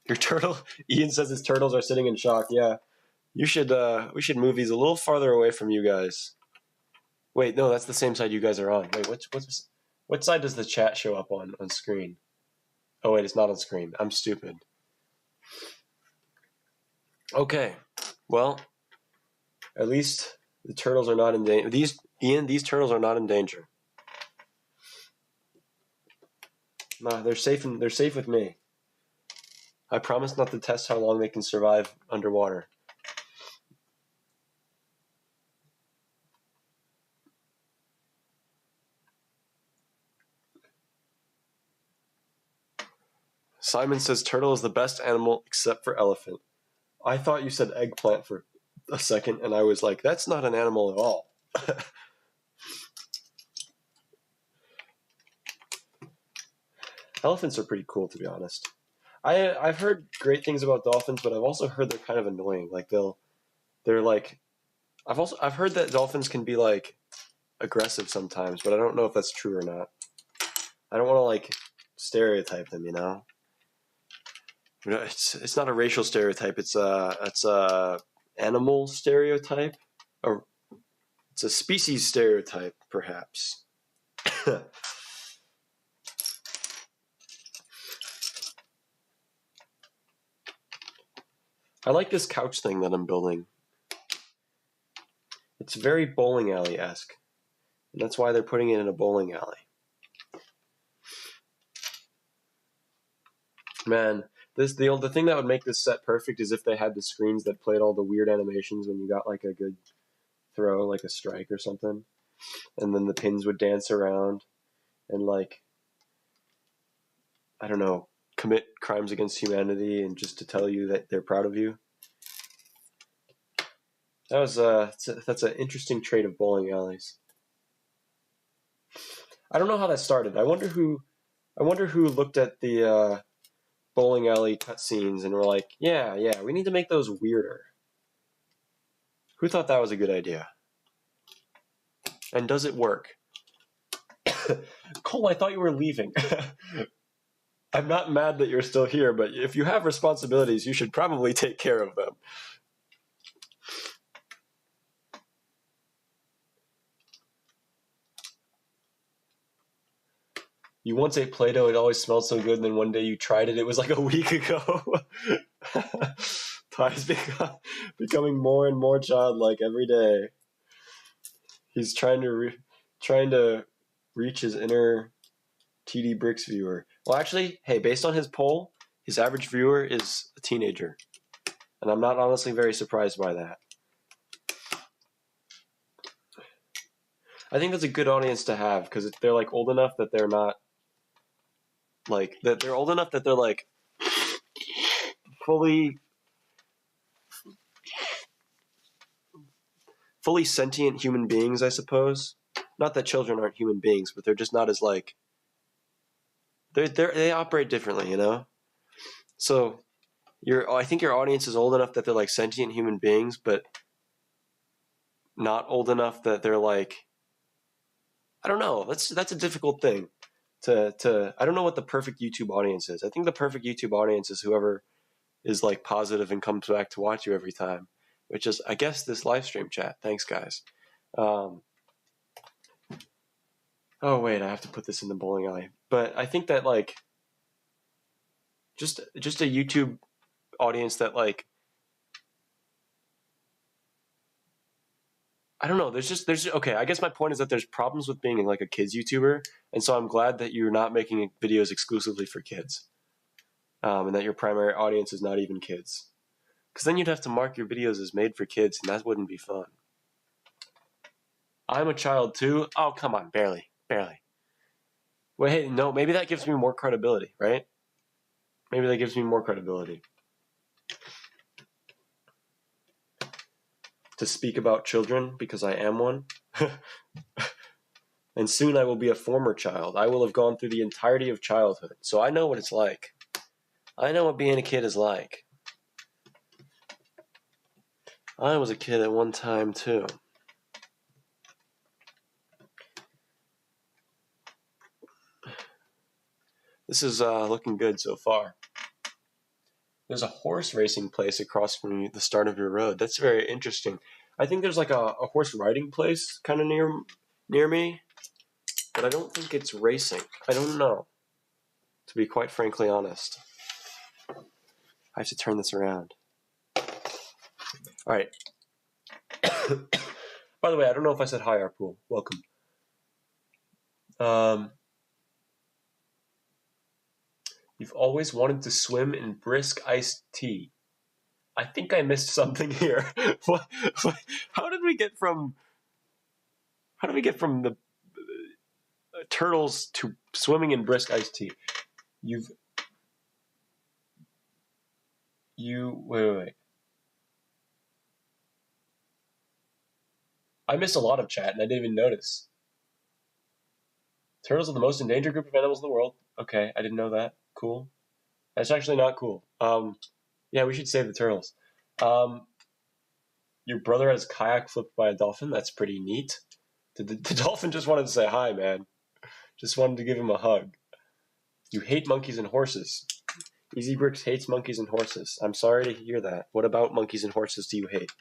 Your turtle. Ian says his turtles are sitting in shock. Yeah, you should. We should move these a little farther away from you guys. Wait, no, that's the same side you guys are on. Wait, what side does the chat show up on screen? Oh wait, it's not on screen. I'm stupid. Okay, well, at least the turtles are not in danger. These turtles are not in danger. Nah, they're safe with me. I promise not to test how long they can survive underwater. Simon says turtle is the best animal except for elephant. I thought you said eggplant for a second, and I was like, that's not an animal at all. Elephants are pretty cool, to be honest. I've heard great things about dolphins, but I've also heard they're kind of annoying. Like they're like, I've heard that dolphins can be like aggressive sometimes, but I don't know if that's true or not. I don't want to like stereotype them, you know. It's not a racial stereotype. It's a animal stereotype, or it's a species stereotype, perhaps. I like this couch thing that I'm building. It's very bowling alley-esque, and that's why they're putting it in a bowling alley. Man, the thing that would make this set perfect is if they had the screens that played all the weird animations when you got like a good throw, like a strike or something, and then the pins would dance around and like, I don't know, commit crimes against humanity and just to tell you that they're proud of you. That was that's an interesting trait of bowling alleys. I don't know how that started. I wonder who looked at the bowling alley cutscenes and were like, yeah, we need to make those weirder. Who thought that was a good idea? And does it work? Cole, I thought you were leaving. I'm not mad that you're still here, but if you have responsibilities, you should probably take care of them. You once ate Play-Doh, it always smelled so good, and then one day you tried it, it was like a week ago. Ty's becoming more and more childlike every day. He's trying to reach his inner TD Bricks viewer. Well, actually, hey, based on his poll, his average viewer is a teenager. And I'm not honestly very surprised by that. I think that's a good audience to have, because they're like old enough that they're not like that they're old enough that they're like fully sentient human beings, I suppose. Not that children aren't human beings, but they're just not as like they operate differently, you know? So I think your audience is old enough that they're like sentient human beings, but not old enough that they're like, I don't know. That's a difficult thing to I don't know what the perfect YouTube audience is. I think the perfect YouTube audience is whoever is like positive and comes back to watch you every time, which is, I guess, this live stream chat. Thanks, guys. Oh wait, I have to put this in the bowling alley. But I think that like just a YouTube audience that like, I don't know. There's okay. I guess my point is that there's problems with being like a kids YouTuber, and so I'm glad that you're not making videos exclusively for kids, and that your primary audience is not even kids, because then you'd have to mark your videos as made for kids, and that wouldn't be fun. I'm a child too. Oh, come on, barely. Wait, hey, no, maybe that gives me more credibility, right? Maybe that gives me more credibility to speak about children, because I am one. And soon I will be a former child. I will have gone through the entirety of childhood, so I know what it's like. I know what being a kid is like. I was a kid at one time too. This is looking good so far. There's a horse racing place across from the start of your road. That's very interesting. I think there's like a horse riding place kind of near me, but I don't think it's racing. I don't know, to be quite frankly honest. I have to turn this around. All right. By the way, I don't know if I said hi, Arpool. Welcome. You've always wanted to swim in brisk iced tea. I think I missed something here. How did we get from the turtles to swimming in brisk iced tea? Wait. I missed a lot of chat and I didn't even notice. Turtles are the most endangered group of animals in the world. Okay, I didn't know that. Cool. That's actually not cool. Yeah, we should save the turtles. Your brother has kayak flipped by a dolphin. That's pretty neat. The dolphin just wanted to say hi, man. Just wanted to give him a hug. You hate monkeys and horses. Easy Bricks hates monkeys and horses. I'm sorry to hear that. What about monkeys and horses do you hate?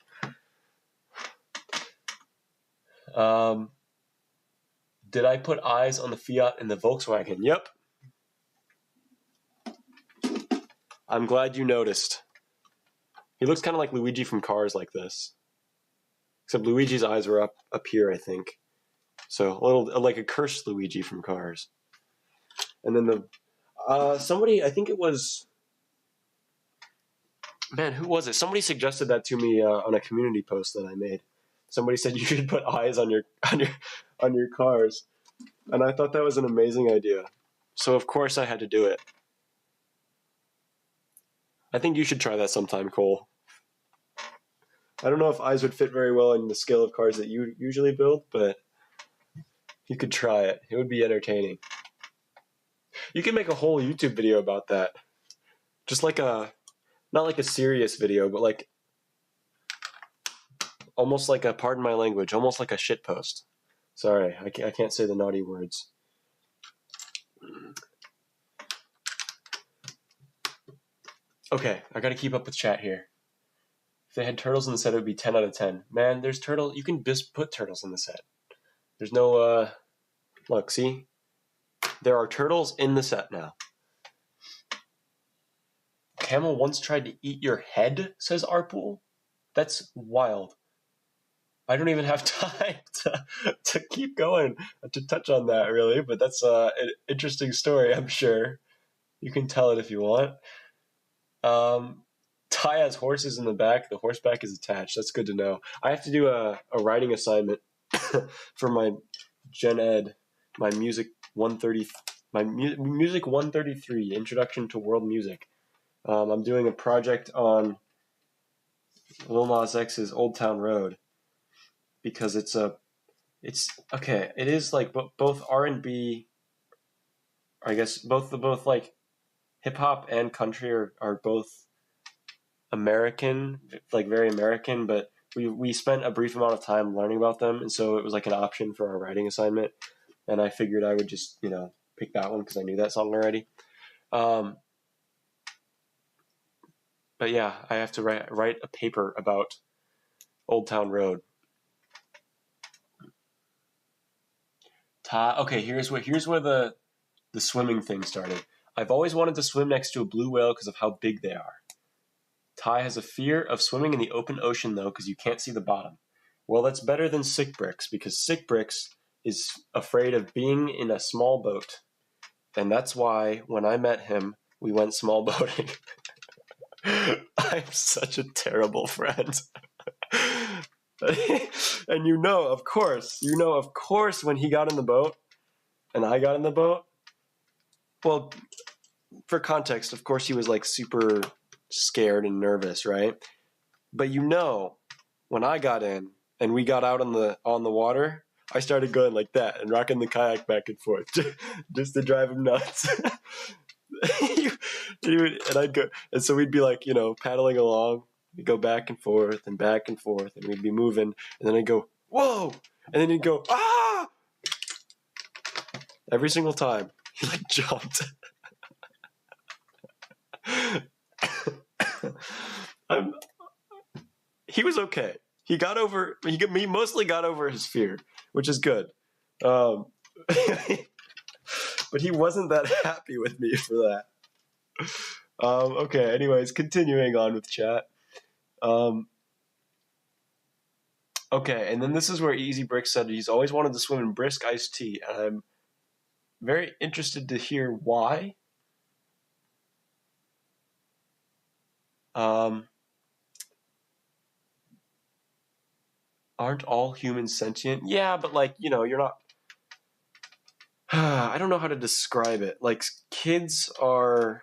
Did I put eyes on the Fiat in the Volkswagen? Yep. I'm glad you noticed. He looks kind of like Luigi from Cars like this. Except Luigi's eyes were up here, I think. So a little like a cursed Luigi from Cars. And then somebody, I think it was, man, who was it? Somebody suggested that to me on a community post that I made. Somebody said you should put eyes on your cars, and I thought that was an amazing idea. So of course I had to do it. I think you should try that sometime, Cole. I don't know if eyes would fit very well in the scale of cars that you usually build, but you could try it. It would be entertaining. You can make a whole YouTube video about that. Just like not like a serious video, but like almost like pardon my language, almost like a shit post. Sorry, I can't say the naughty words. Okay, I gotta keep up with chat here. If they had turtles in the set, it would be 10 out of 10. Man, there's turtles. You can just put turtles in the set. There's no, look, see? There are turtles in the set now. Camel once tried to eat your head, says Arpool. That's wild. I don't even have time to keep going to touch on that, really, but that's an interesting story, I'm sure. You can tell it if you want. Ty has horses in the back. The horseback is attached. That's good to know. I have to do a writing assignment for my Gen Ed, my Music 133, Introduction to World Music. I'm doing a project on Lil Nas X's Old Town Road because it's okay. It is like both R&B. I guess both like hip hop and country are both American, like very American, but we spent a brief amount of time learning about them, and so it was like an option for our writing assignment, and I figured I would just, pick that one because I knew that song already. But yeah, I have to write a paper about Old Town Road. Okay, here's where the swimming thing started. I've always wanted to swim next to a blue whale because of how big they are. Ty has a fear of swimming in the open ocean, though, because you can't see the bottom. Well, that's better than Sick Bricks, because Sick Bricks is afraid of being in a small boat. And that's why, when I met him, we went small boating. I'm such a terrible friend. And of course, when he got in the boat, and I got in the boat, well, for context, of course, he was like super scared and nervous, right? But when I got in and we got out on the water, I started going like that and rocking the kayak back and forth just to drive him nuts. And I'd go, and so we'd be like, paddling along. We'd go back and forth, and we'd be moving, and then I'd go, whoa, and then he'd go, ah! Every single time, he like jumped. he was okay. He mostly got over his fear, which is good. But he wasn't that happy with me for that. Okay, anyways, continuing on with chat. Okay, and then this is where Easy Brick said he's always wanted to swim in brisk iced tea, and I'm very interested to hear why. Aren't all humans sentient? Yeah, but like, you're not... I don't know how to describe it. Like, kids are...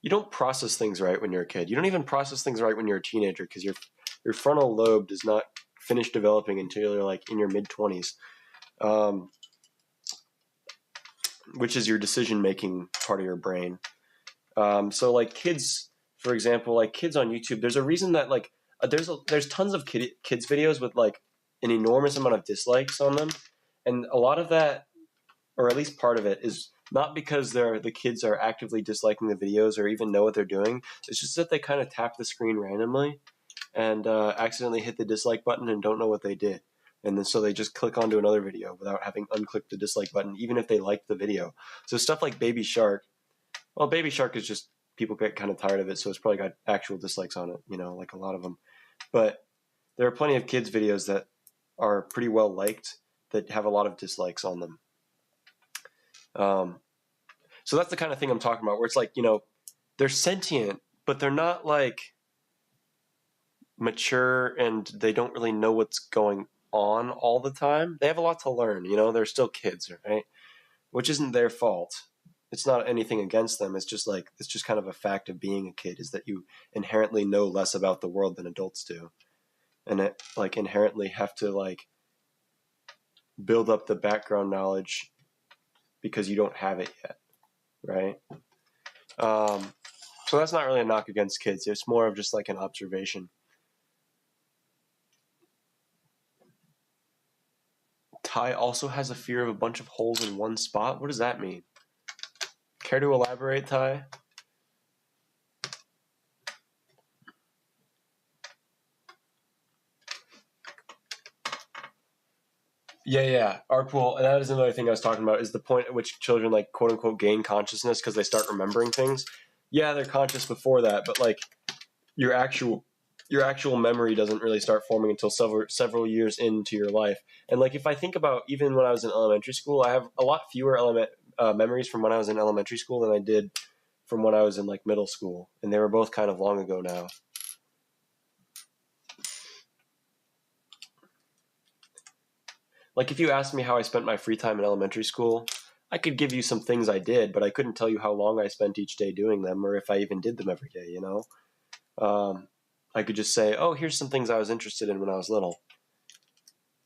You don't process things right when you're a kid. You don't even process things right when you're a teenager because your frontal lobe does not finish developing until you're like in your mid-20s, which is your decision-making part of your brain. So like kids, for example, like kids on YouTube, there's a reason that like there's tons of kids videos with like an enormous amount of dislikes on them, and a lot of that, or at least part of it, is not because the kids are actively disliking the videos or even know what they're doing. It's just that they kind of tap the screen randomly and accidentally hit the dislike button and don't know what they did. And then so they just click onto another video without having unclicked the dislike button, even if they liked the video. So stuff like Baby Shark, well, Baby Shark is just, people get kind of tired of it, so it's probably got actual dislikes on it, like a lot of them. But there are plenty of kids' videos that are pretty well liked that have a lot of dislikes on them. So that's the kind of thing I'm talking about, where it's like, they're sentient, but they're not like mature and they don't really know what's going on all the time. They have a lot to learn, they're still kids, right? Which isn't their fault. It's not anything against them. It's just kind of a fact of being a kid, is that you inherently know less about the world than adults do. And it like inherently have to like build up the background knowledge because you don't have it yet. Right? So that's not really a knock against kids. It's more of just like an observation. Ty also has a fear of a bunch of holes in one spot. What does that mean? Care to elaborate, Ty? Yeah. ARPOol, and that is another thing I was talking about, is the point at which children like quote unquote gain consciousness because they start remembering things. Yeah, they're conscious before that, but like your actual memory doesn't really start forming until several years into your life. And like if I think about even when I was in elementary school, I have a lot fewer memories from when I was in elementary school than I did from when I was in like middle school, and they were both kind of long ago now. Like if you asked me how I spent my free time in elementary school, I could give you some things I did, but I couldn't tell you how long I spent each day doing them, or if I even did them every day, I could just say, oh, here's some things I was interested in when I was little.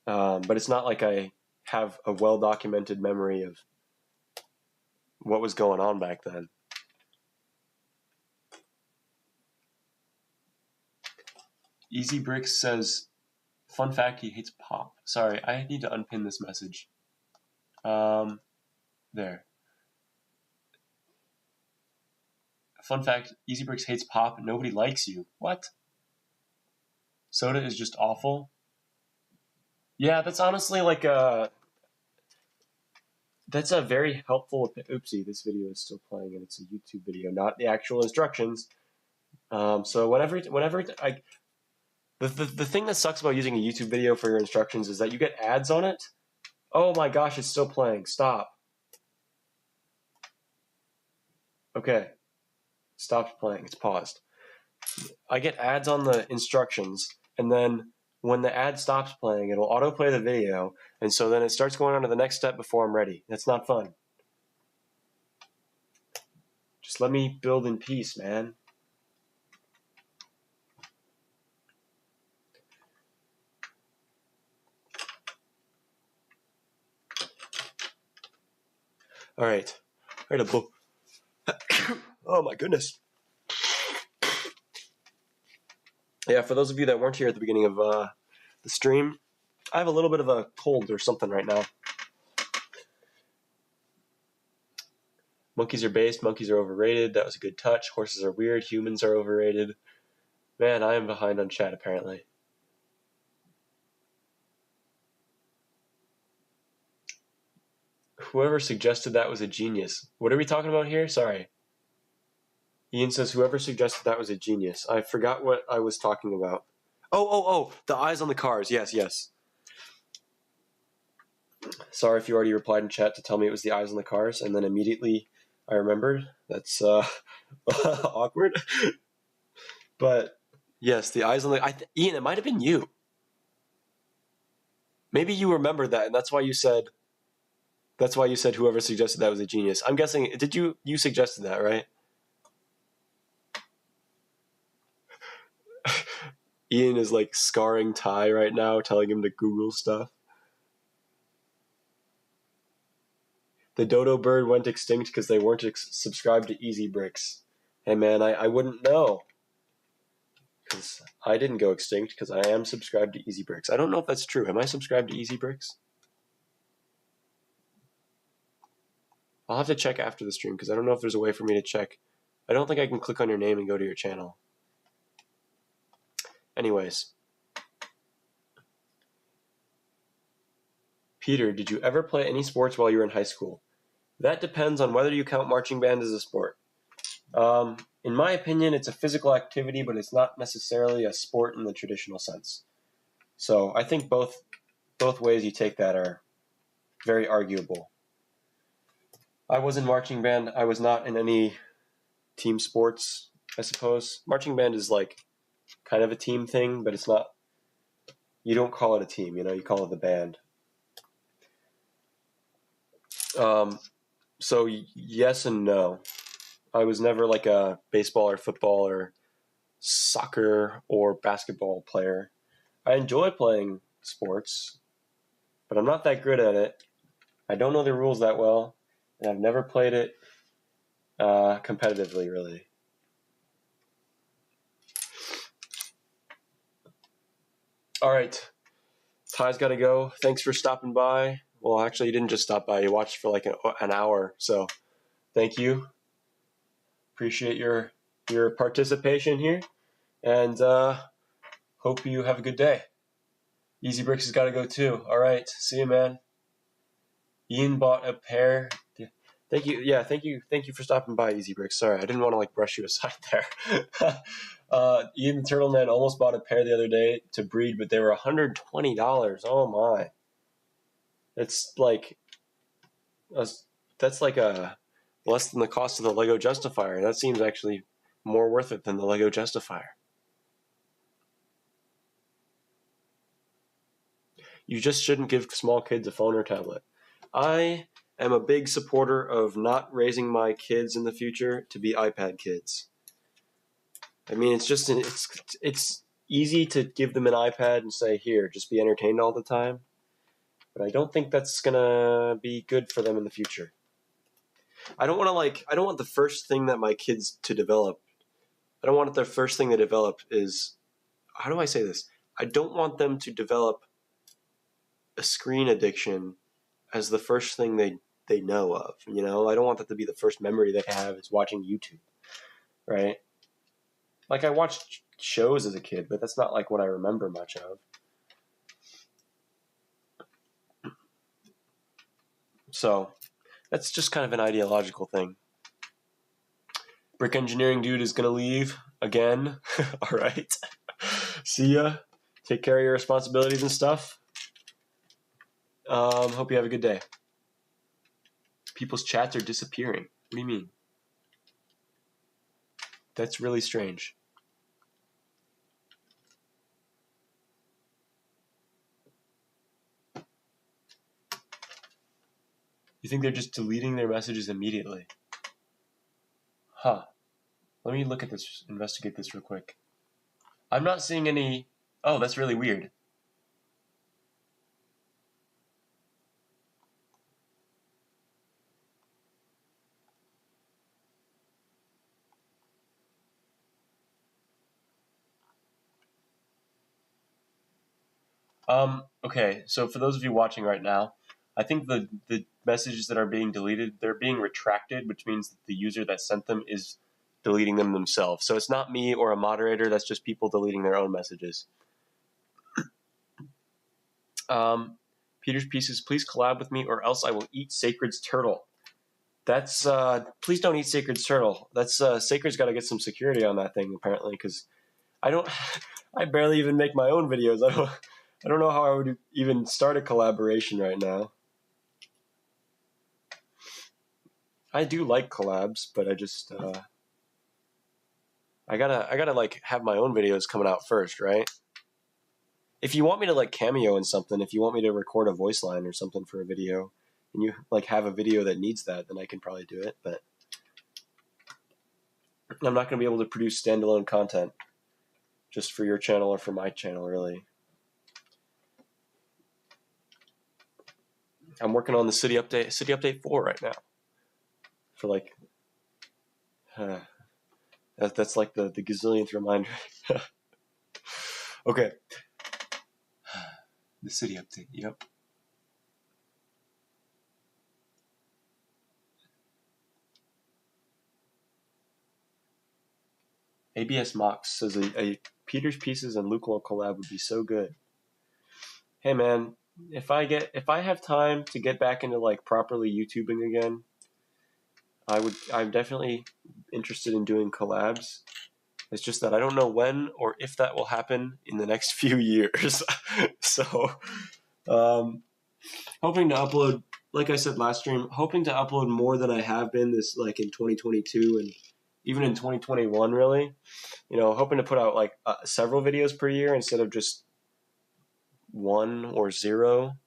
But it's not like I have a well-documented memory of what was going on back then. Easy Bricks says, fun fact, he hates pop. Sorry, I need to unpin this message. There. Fun fact, Easy Bricks hates pop. Nobody likes you. What? Soda is just awful? Yeah, that's honestly like that's a very helpful... Oopsie, this video is still playing and it's a YouTube video, not the actual instructions. So whenever the thing that sucks about using a YouTube video for your instructions is that you get ads on it. Oh my gosh, it's still playing. Stop. Okay. Stopped playing. It's paused. I get ads on the instructions, and then when the ad stops playing, it'll autoplay the video, and so then it starts going on to the next step before I'm ready. That's not fun. Just let me build in peace, man. All right. Oh my goodness. Yeah, for those of you that weren't here at the beginning of the stream, I have a little bit of a cold or something right now. Monkeys are based. Monkeys are overrated. That was a good touch. Horses are weird. Humans are overrated. Man, I am behind on chat apparently. Whoever suggested that was a genius. What are we talking about here? Sorry. Ian says, whoever suggested that was a genius. I forgot what I was talking about. Oh, the eyes on the cars. Yes. Sorry if you already replied in chat to tell me it was the eyes on the cars, and then immediately I remembered. That's awkward. But yes, the eyes on the... Ian, it might have been you. Maybe you remembered that, and that's why you said whoever suggested that was a genius. I'm guessing, did you suggested that, right? Ian is like scarring Ty right now, telling him to Google stuff. The dodo bird went extinct because they weren't subscribed to Easy Bricks. Hey man, I wouldn't know. Because I didn't go extinct because I am subscribed to Easy Bricks. I don't know if that's true. Am I subscribed to Easy Bricks? I'll have to check after the stream because I don't know if there's a way for me to check. I don't think I can click on your name and go to your channel. Anyways. Peter, did you ever play any sports while you were in high school? That depends on whether you count marching band as a sport. In my opinion, it's a physical activity, but it's not necessarily a sport in the traditional sense. So I think both ways you take that are very arguable. I was in marching band. I was not in any team sports, I suppose. Marching band is like kind of a team thing, but it's not, you don't call it a team, you call it the band. So yes and no. I was never like a baseball or football or soccer or basketball player. I enjoy playing sports, but I'm not that good at it. I don't know the rules that well, and I've never played it competitively, really. All right. Ty's got to go. Thanks for stopping by. Well, actually, you didn't just stop by. You watched for like an hour, so thank you. Appreciate your participation here, and hope you have a good day. Easy Bricks has got to go too. All right. See you, man. Ian bought a pair. Thank you. Yeah, thank you for stopping by, Easy Bricks. Sorry, I didn't want to like brush you aside there. Ian the Turtleman almost bought a pair the other day to breed, but they were $120. Oh my! It's like that's like a less than the cost of the Lego Justifier. That seems actually more worth it than the Lego Justifier. You just shouldn't give small kids a phone or tablet. I am a big supporter of not raising my kids in the future to be iPad kids. I mean, it's easy to give them an iPad and say, here, just be entertained all the time. But I don't think that's going to be good for them in the future. I don't want the first thing that my kids to develop. I don't want their first thing to develop is, how do I say this? I don't want them to develop a screen addiction as the first thing they know of. I don't want that to be the first memory they have is watching YouTube, right? Like I watched shows as a kid, but that's not like what I remember much of. So that's just kind of an ideological thing. Brick engineering dude is going to leave again. All right. See ya. Take care of your responsibilities and stuff. Hope you have a good day. People's chats are disappearing. What do you mean? That's really strange. You think they're just deleting their messages immediately? Huh. Let me look at this, investigate this real quick. I'm not seeing any... Oh, that's really weird. Okay, so for those of you watching right now, I think the messages that are being deleted, they're being retracted, which means that the user that sent them is deleting them themselves. So it's not me or a moderator, that's just people deleting their own messages. Peter's Pieces, please collab with me or else I will eat Sacred's turtle. That's, please don't eat Sacred's turtle. That's, Sacred's got to get some security on that thing, apparently, because I barely even make my own videos. I don't know how I would even start a collaboration right now. I do like collabs, but I just, I gotta like have my own videos coming out first, right? If you want me to like cameo in something, if you want me to record a voice line or something for a video, and you like have a video that needs that, then I can probably do it, but I'm not gonna be able to produce standalone content just for your channel or for my channel, really. I'm working on the City Update 4 right now. For like, that's like the gazillionth reminder. Okay. The City Update, yep. ABS Mox says a Peter's Pieces and Luke Wall collab would be so good. Hey man, if I have time to get back into like properly YouTubing again, I'm definitely interested in doing collabs. It's just that I don't know when or if that will happen in the next few years. So, hoping to upload, like I said last stream, hoping to upload more than I have been this like in 2022 and even in 2021 really. You know, hoping to put out like several videos per year instead of just one or zero.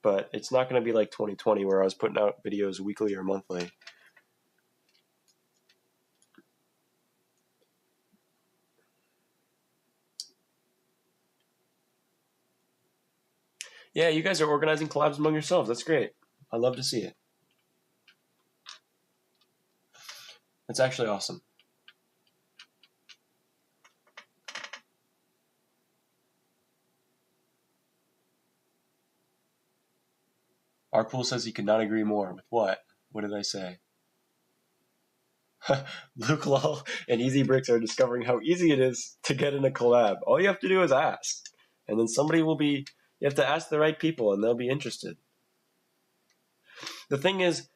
But it's not going to be like 2020 where I was putting out videos weekly or monthly. Yeah, you guys are organizing collabs among yourselves. That's great. I love to see it. That's actually awesome. Arpool says he could not agree more. With what? What did I say? Luke Lol and Easy Bricks are discovering how easy it is to get in a collab. All you have to do is ask. And then somebody will be, you have to ask the right people and they'll be interested. The thing is,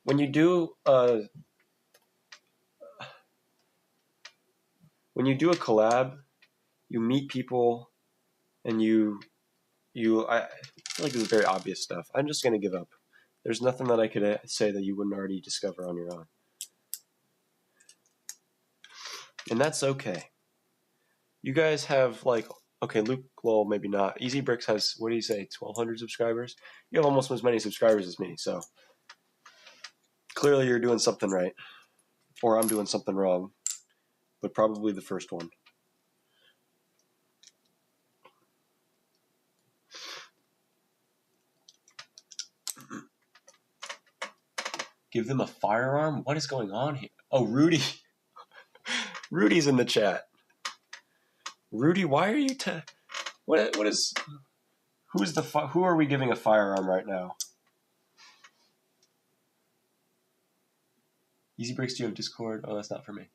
when you do a collab, you meet people and I feel like this is very obvious stuff. I'm just going to give up. There's nothing that I could say that you wouldn't already discover on your own. And that's okay. You guys have like, okay, Luke, well, maybe not. Easy Bricks has, what do you say, 1,200 subscribers? You have almost as many subscribers as me, so clearly you're doing something right. Or I'm doing something wrong. But probably the first one. Give them a firearm? What is going on here? Oh, Rudy. Rudy's in the chat. Rudy, why are you who are we giving a firearm right now? Easy Breaks, do you have Discord? Oh, that's not for me.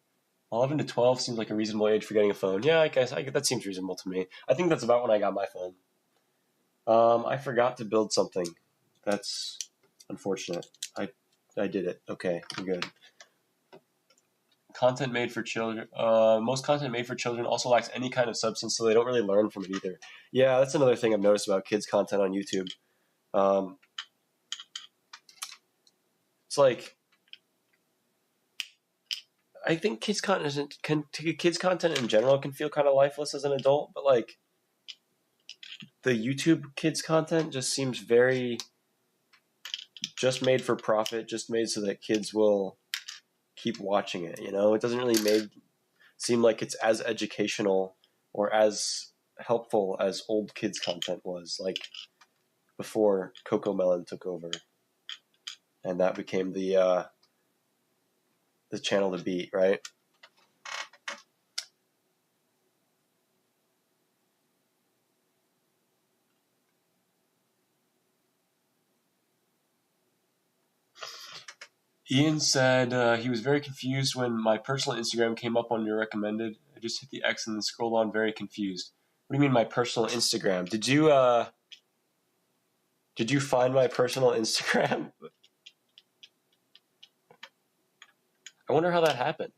11 to 12 seems like a reasonable age for getting a phone. Yeah, I guess that seems reasonable to me. I think that's about when I got my phone. I forgot to build something. That's unfortunate. I did it. Okay, I'm good. Content made for children. Most content made for children also lacks any kind of substance, so they don't really learn from it either. Yeah, that's another thing I've noticed about kids' content on YouTube. It's like, I think kids' content in general can feel kind of lifeless as an adult, but like the YouTube kids' content just seems very just made for profit, just made so that kids will keep watching it. You know, it doesn't really seem like it's as educational or as helpful as old kids' content was, like before CoComelon took over, and that became the channel to beat, right? Ian said he was very confused when my personal Instagram came up on your recommended. I just hit the X and then scrolled on, very confused. What do you mean my personal Instagram? Did you find my personal Instagram? I wonder how that happened.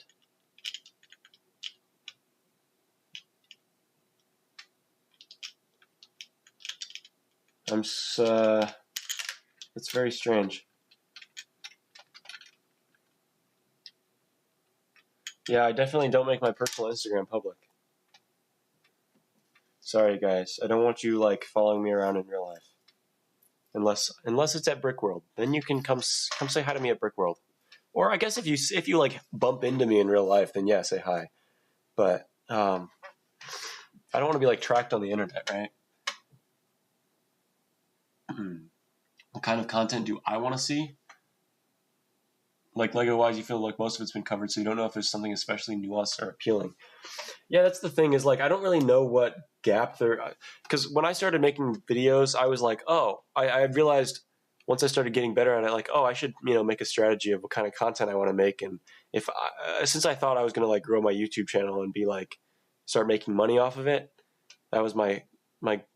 It's very strange. Yeah, I definitely don't make my personal Instagram public. Sorry, guys. I don't want you, like, following me around in real life. Unless it's at Brickworld. Then you can come say hi to me at Brickworld. Or I guess if you like bump into me in real life, then yeah, say hi. But I don't want to be like tracked on the internet, right? What kind of content do I want to see? Like Lego-wise, you feel like most of it's been covered, so you don't know if there's something especially nuanced or appealing. Yeah, that's the thing is, like, I don't really know what gap there... Because when I started making videos, I was like, oh, I realized once I started getting better at it, like, oh, I should, make a strategy of what kind of content I want to make. And since I thought I was going to, like, grow my YouTube channel and be, like, start making money off of it, that was my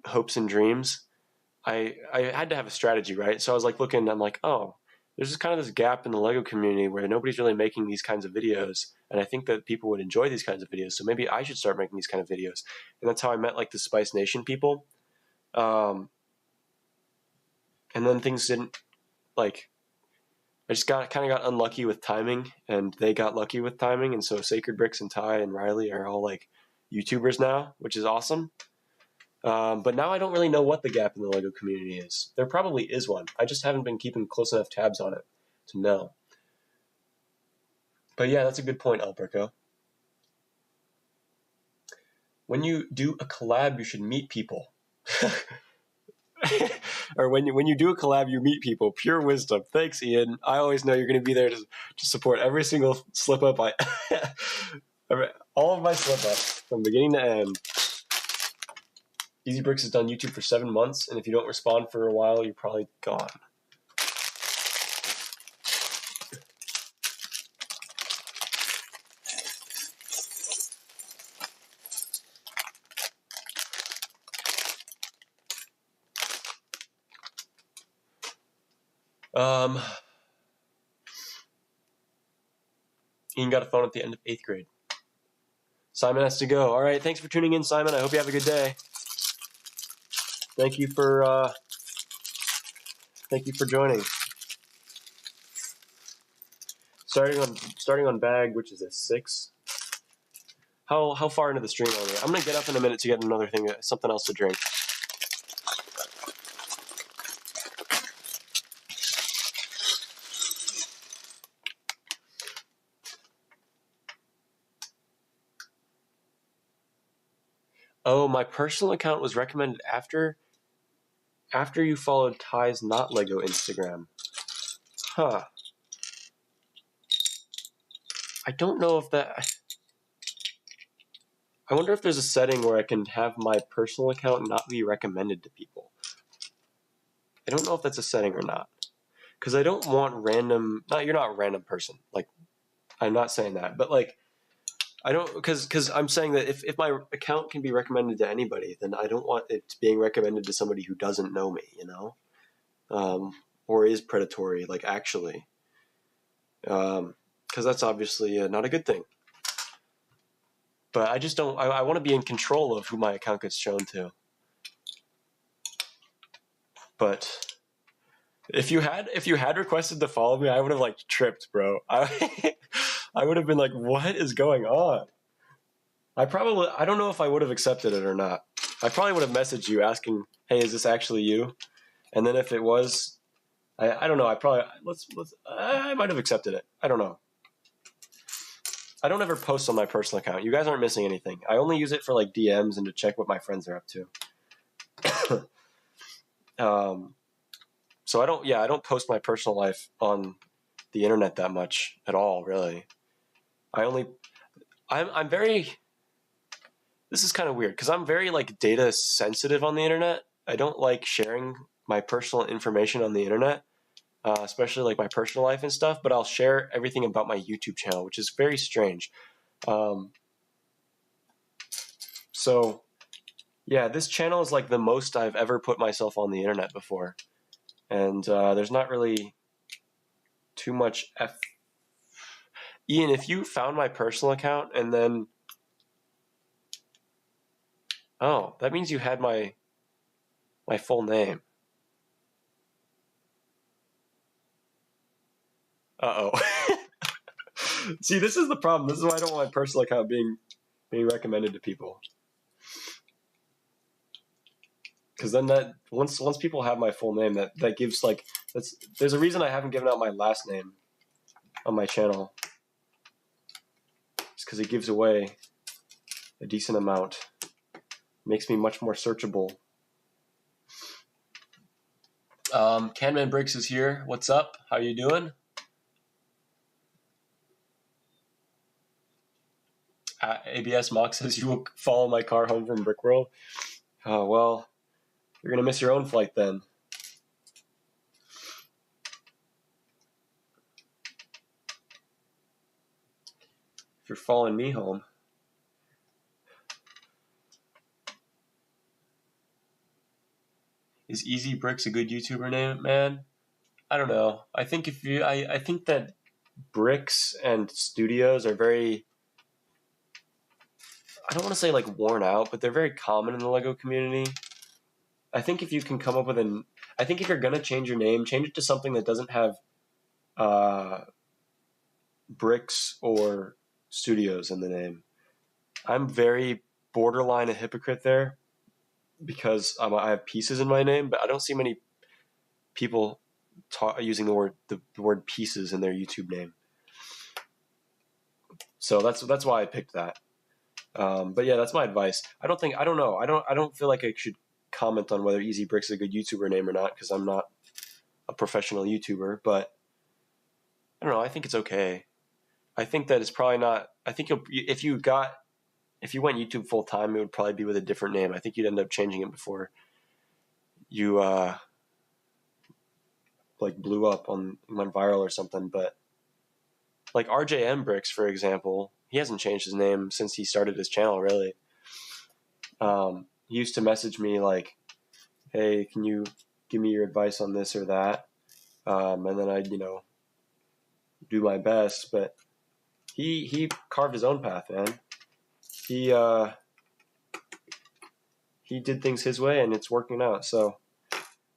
hopes and dreams. I had to have a strategy, right? So I was, like, looking, I'm like, oh, there's just kind of this gap in the Lego community where nobody's really making these kinds of videos. And I think that people would enjoy these kinds of videos. So maybe I should start making these kind of videos. And that's how I met like the Spice Nation people. And then things didn't like, I just kind of got unlucky with timing and they got lucky with timing. And so Sacred Bricks and Ty and Riley are all like YouTubers now, which is awesome. But now I don't really know what the gap in the Lego community is. There probably is one. I just haven't been keeping close enough tabs on it to know. But yeah, that's a good point, Alberto. When you do a collab, you should meet people. Or when you do a collab, you meet people. Pure wisdom. Thanks, Ian. I always know you're going to be there to support every single slip up. All of my slip ups from beginning to end. Easy Bricks has done YouTube for 7 months, and if you don't respond for a while, you're probably gone. Ian got a phone at the end of 8th grade. Simon has to go. All right, thanks for tuning in, Simon. I hope you have a good day. Thank you for joining. Starting on bag, which is a 6. How far into the stream are we? I'm gonna get up in a minute to get another thing, something else to drink. Oh, my personal account was recommended after you followed Ty's Not Lego Instagram. Huh. I don't know if that... I wonder if there's a setting where I can have my personal account not be recommended to people. I don't know if that's a setting or not. Because I don't want random... you're not a random person. Like, I'm not saying that. But, like, I don't... Because I'm saying that if my account can be recommended to anybody, then I don't want it being recommended to somebody who doesn't know me, or is predatory, like, actually. Because that's obviously not a good thing. But I just don't... I want to be in control of who my account gets shown to. But if you had requested to follow me, I would have, like, tripped, bro. I would have been like, what is going on? I don't know if I would have accepted it or not. I probably would have messaged you asking, hey, is this actually you? And then if it was, I don't know. I might have accepted it. I don't know. I don't ever post on my personal account. You guys aren't missing anything. I only use it for like DMs and to check what my friends are up to. So I don't post my personal life on the internet that much at all, really. I'm very, this is kind of weird because I'm very like data sensitive on the internet. I don't like sharing my personal information on the internet. especially like my personal life and stuff, but I'll share everything about my YouTube channel, which is very strange. So yeah, this channel is like the most I've ever put myself on the internet before. And there's not really too much Ian, if you found my personal account and then... Oh, that means you had my full name. Uh-oh. See, this is the problem. This is why I don't want my personal account being recommended to people. Because then that once people have my full name, that gives like there's a reason I haven't given out my last name on my channel. It's because it gives away a decent amount. Makes me much more searchable. Canman Bricks is here. What's up? How you doing? ABS Mock says you will follow my car home from Brickworld. Oh, well, you're going to miss your own flight then. If you're following me home. Is Easy Bricks a good YouTuber name, man? I don't know. I think I think that Bricks and Studios are very... I don't want to say like worn out, but they're very common in the LEGO community. I think if you can come up with I think if you're going to change your name, change it to something that doesn't have Bricks or Studios in the name. I'm very borderline a hypocrite there because I have pieces in my name, but I don't see many people using the word pieces in their YouTube name. So that's why I picked that. But yeah, that's my advice. I don't know. I don't feel like I should comment on whether Easy Bricks is a good YouTuber name or not because I'm not a professional YouTuber, but I don't know. I think it's okay. I think that it's probably not. I think if you went YouTube full time, it would probably be with a different name. I think you'd end up changing it before you like blew up went viral or something. But like RJM Bricks, for example, he hasn't changed his name since he started his channel. Really, he used to message me like, "Hey, can you give me your advice on this or that?" And then I'd do my best, but he carved his own path, man. He did things his way, and it's working out. So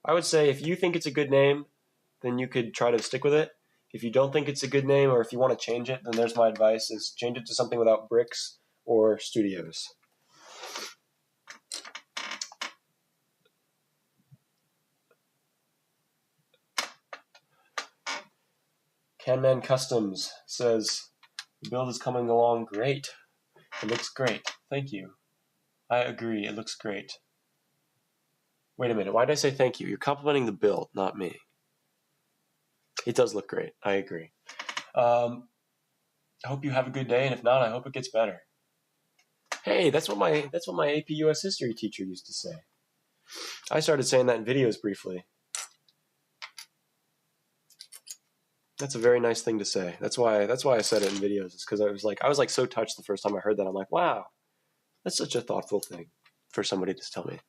I would say if you think it's a good name, then you could try to stick with it. If you don't think it's a good name, or if you want to change it, then there's my advice: is change it to something without Bricks or Studios. Canman Customs says the build is coming along great. It looks great. Thank you. I agree. It looks great. Wait a minute. Why did I say thank you? You're complimenting the build, not me. It does look great. I agree. I hope you have a good day, and if not, I hope it gets better. Hey, that's what my AP US history teacher used to say. I started saying that in videos briefly. That's a very nice thing to say. That's why I said it in videos. It's because I was like so touched the first time I heard that. I'm like, wow, that's such a thoughtful thing for somebody to tell me.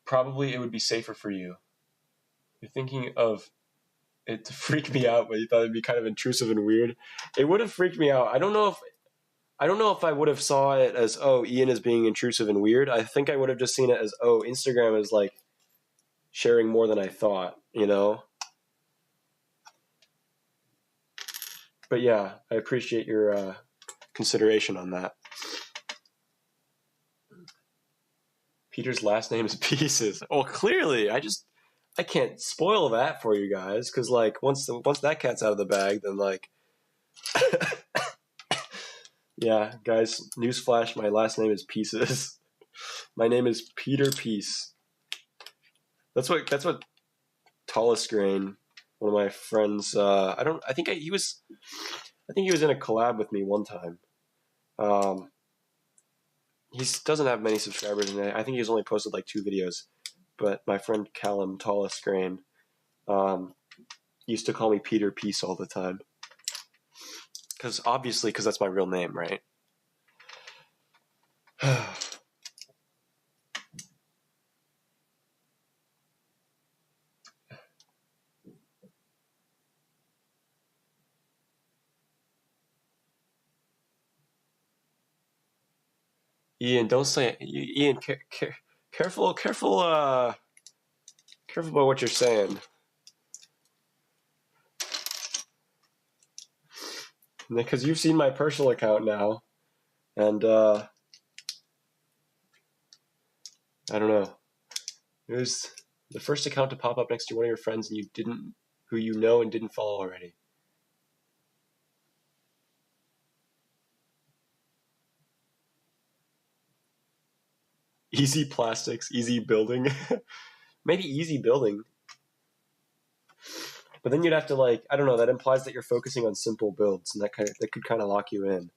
Probably it would be safer for you. You're thinking of it to freak me out, but you thought it'd be kind of intrusive and weird. It would have freaked me out. I don't know if I would have saw it as, oh, Ian is being intrusive and weird. I think I would have just seen it as, oh, Instagram is like sharing more than I thought, But yeah, I appreciate your consideration on that. Peter's last name is Pieces. Oh, clearly, I can't spoil that for you guys because like once that cat's out of the bag, then like, yeah, guys, newsflash: my last name is Pieces. My name is Peter Peace. That's what Tallest Grain, one of my friends. I think he was in a collab with me one time. He doesn't have many subscribers, and I think he's only posted like 2 videos. but my friend Callum Tallesgrain used to call me Peter Peace all the time. Because that's my real name, right? Ian, don't say it. Ian, careful about what you're saying. Because you've seen my personal account now, and I don't know. It was the first account to pop up next to one of your friends and who you know and didn't follow already. Easy plastics, easy building. Maybe easy building. But then you'd have to I don't know, that implies that you're focusing on simple builds, and that could kind of lock you in.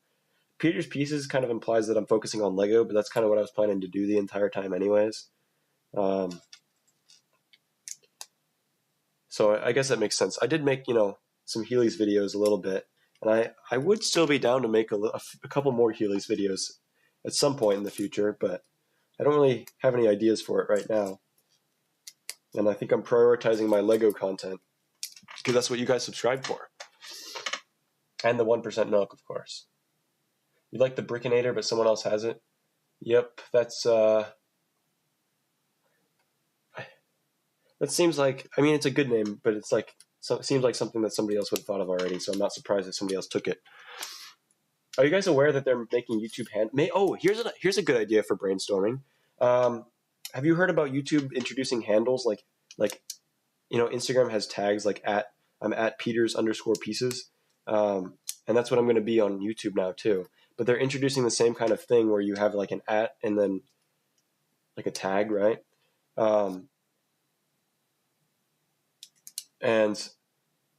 Peter's Pieces kind of implies that I'm focusing on Lego, but that's kind of what I was planning to do the entire time anyways. So I guess that makes sense. I did make, some Heelys videos a little bit, and I would still be down to make a couple more Heelys videos at some point in the future, but I don't really have any ideas for it right now. And I think I'm prioritizing my Lego content because that's what you guys subscribe for. And the 1% milk, of course. You like the Brickinator, but someone else has it? Yep, that seems like, it's a good name, but it's it seems like something that somebody else would have thought of already, so I'm not surprised if somebody else took it. Are you guys aware that they're making YouTube here's a good idea for brainstorming. Have you heard about YouTube introducing handles like Instagram has tags like I'm at Peters_pieces, and that's what I'm going to be on YouTube now too. But they're introducing the same kind of thing where you have an @ and then a tag, right? And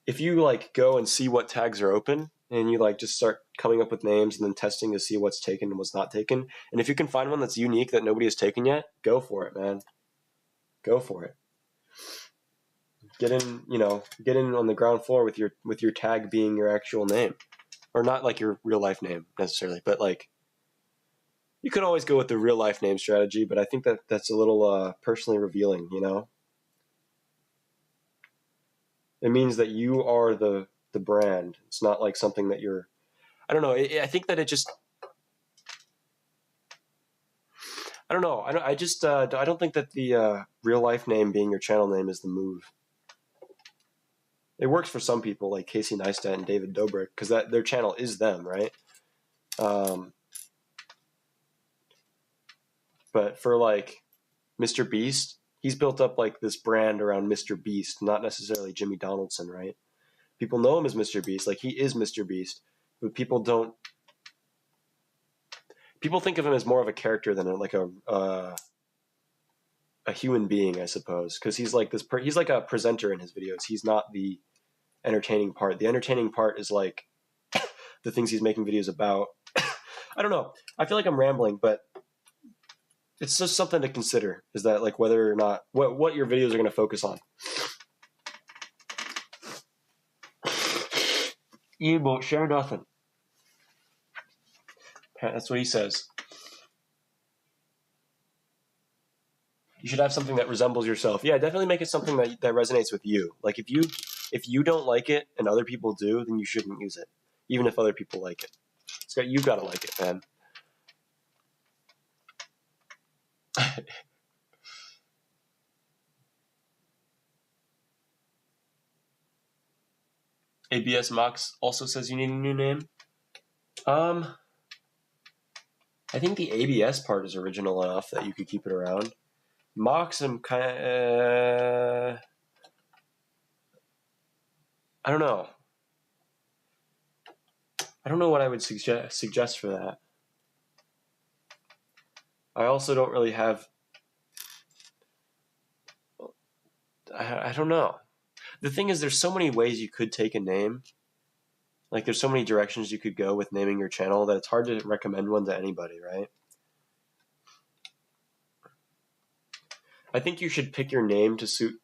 if you go and see what tags are open, and you just start coming up with names and then testing to see what's taken and what's not taken, and if you can find one that's unique that nobody has taken yet, go for it, man. Go for it. Get in on the ground floor with your tag being your actual name, or not your real life name necessarily, but you could always go with the real life name strategy. But I think that's a little personally revealing. It means that you are the brand. It's not something that you're. I don't know. I think that it just. I don't know. I don't think that the real life name being your channel name is the move. It works for some people like Casey Neistat and David Dobrik because their channel is them, right? But for Mr. Beast, he's built up this brand around Mr. Beast, not necessarily Jimmy Donaldson, right? People know him as Mr. Beast, he is Mr. Beast, but people think of him as more of a character than a human being, I suppose, because he's he's like a presenter in his videos. He's not the entertaining part. The entertaining part is the things he's making videos about. I don't know. I feel like I'm rambling, but it's just something to consider, is that whether or not what your videos are going to focus on. You won't share nothing. That's what he says. You should have something that resembles yourself. Yeah, definitely make it something that resonates with you. If you don't like it and other people do, then you shouldn't use it, even if other people like it. You've got to like it, man. ABS Mox also says you need a new name. I think the ABS part is original enough that you could keep it around. Mox, I'm kind of... I don't know. I don't know what I would suggest for that. I also don't really have... I don't know. The thing is, there's so many ways you could take a name. There's so many directions you could go with naming your channel that it's hard to recommend one to anybody, right? I think you should pick your name to suit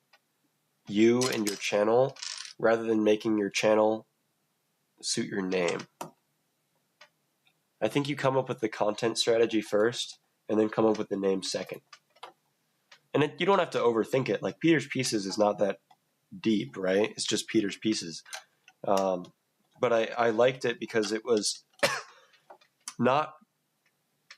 you and your channel rather than making your channel suit your name. I think you come up with the content strategy first and then come up with the name second. And you don't have to overthink it. Like Peter's Pieces is not that deep, right? It's just Peter's Pieces. But I liked it because it was not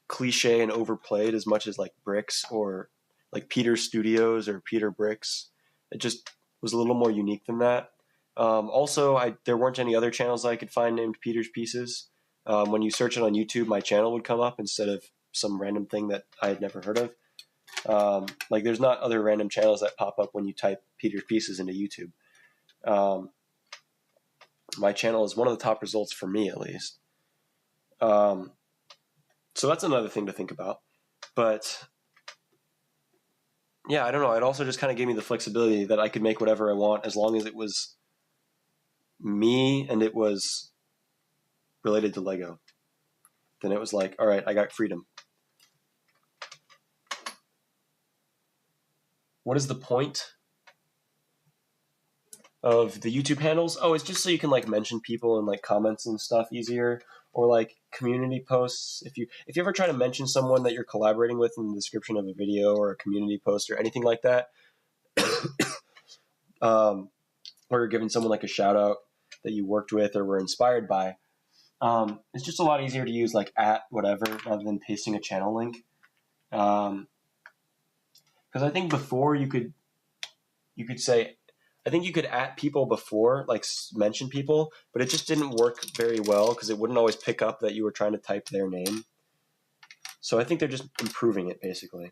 cliche and overplayed as much as like Bricks or like Peter Studios or Peter Bricks. It just was a little more unique than that. Also, there weren't any other channels I could find named Peter's Pieces. When you search it on YouTube, my channel would come up instead of some random thing that I had never heard of. Like there's not other random channels that pop up when you type Peter's Pieces into YouTube. My channel is one of the top results for me, at least. So that's another thing to think about. But yeah, I don't know. It also just kind of gave me the flexibility that I could make whatever I want as long as it was me and it was related to Lego. Then it was like, all right, I got freedom. What is the point of the YouTube handles? Oh, it's just so you can like mention people and like comments and stuff easier, or like community posts. If you ever try to mention someone that you're collaborating with in the description of a video or a community post or anything like that, or you're giving someone like a shout out that you worked with or were inspired by, it's just a lot easier to use like at whatever rather than pasting a channel link. Because I think before you could say, I think you could at people before, like mention people, but it just didn't work very well because it wouldn't always pick up that you were trying to type their name. So I think they're just improving it, basically.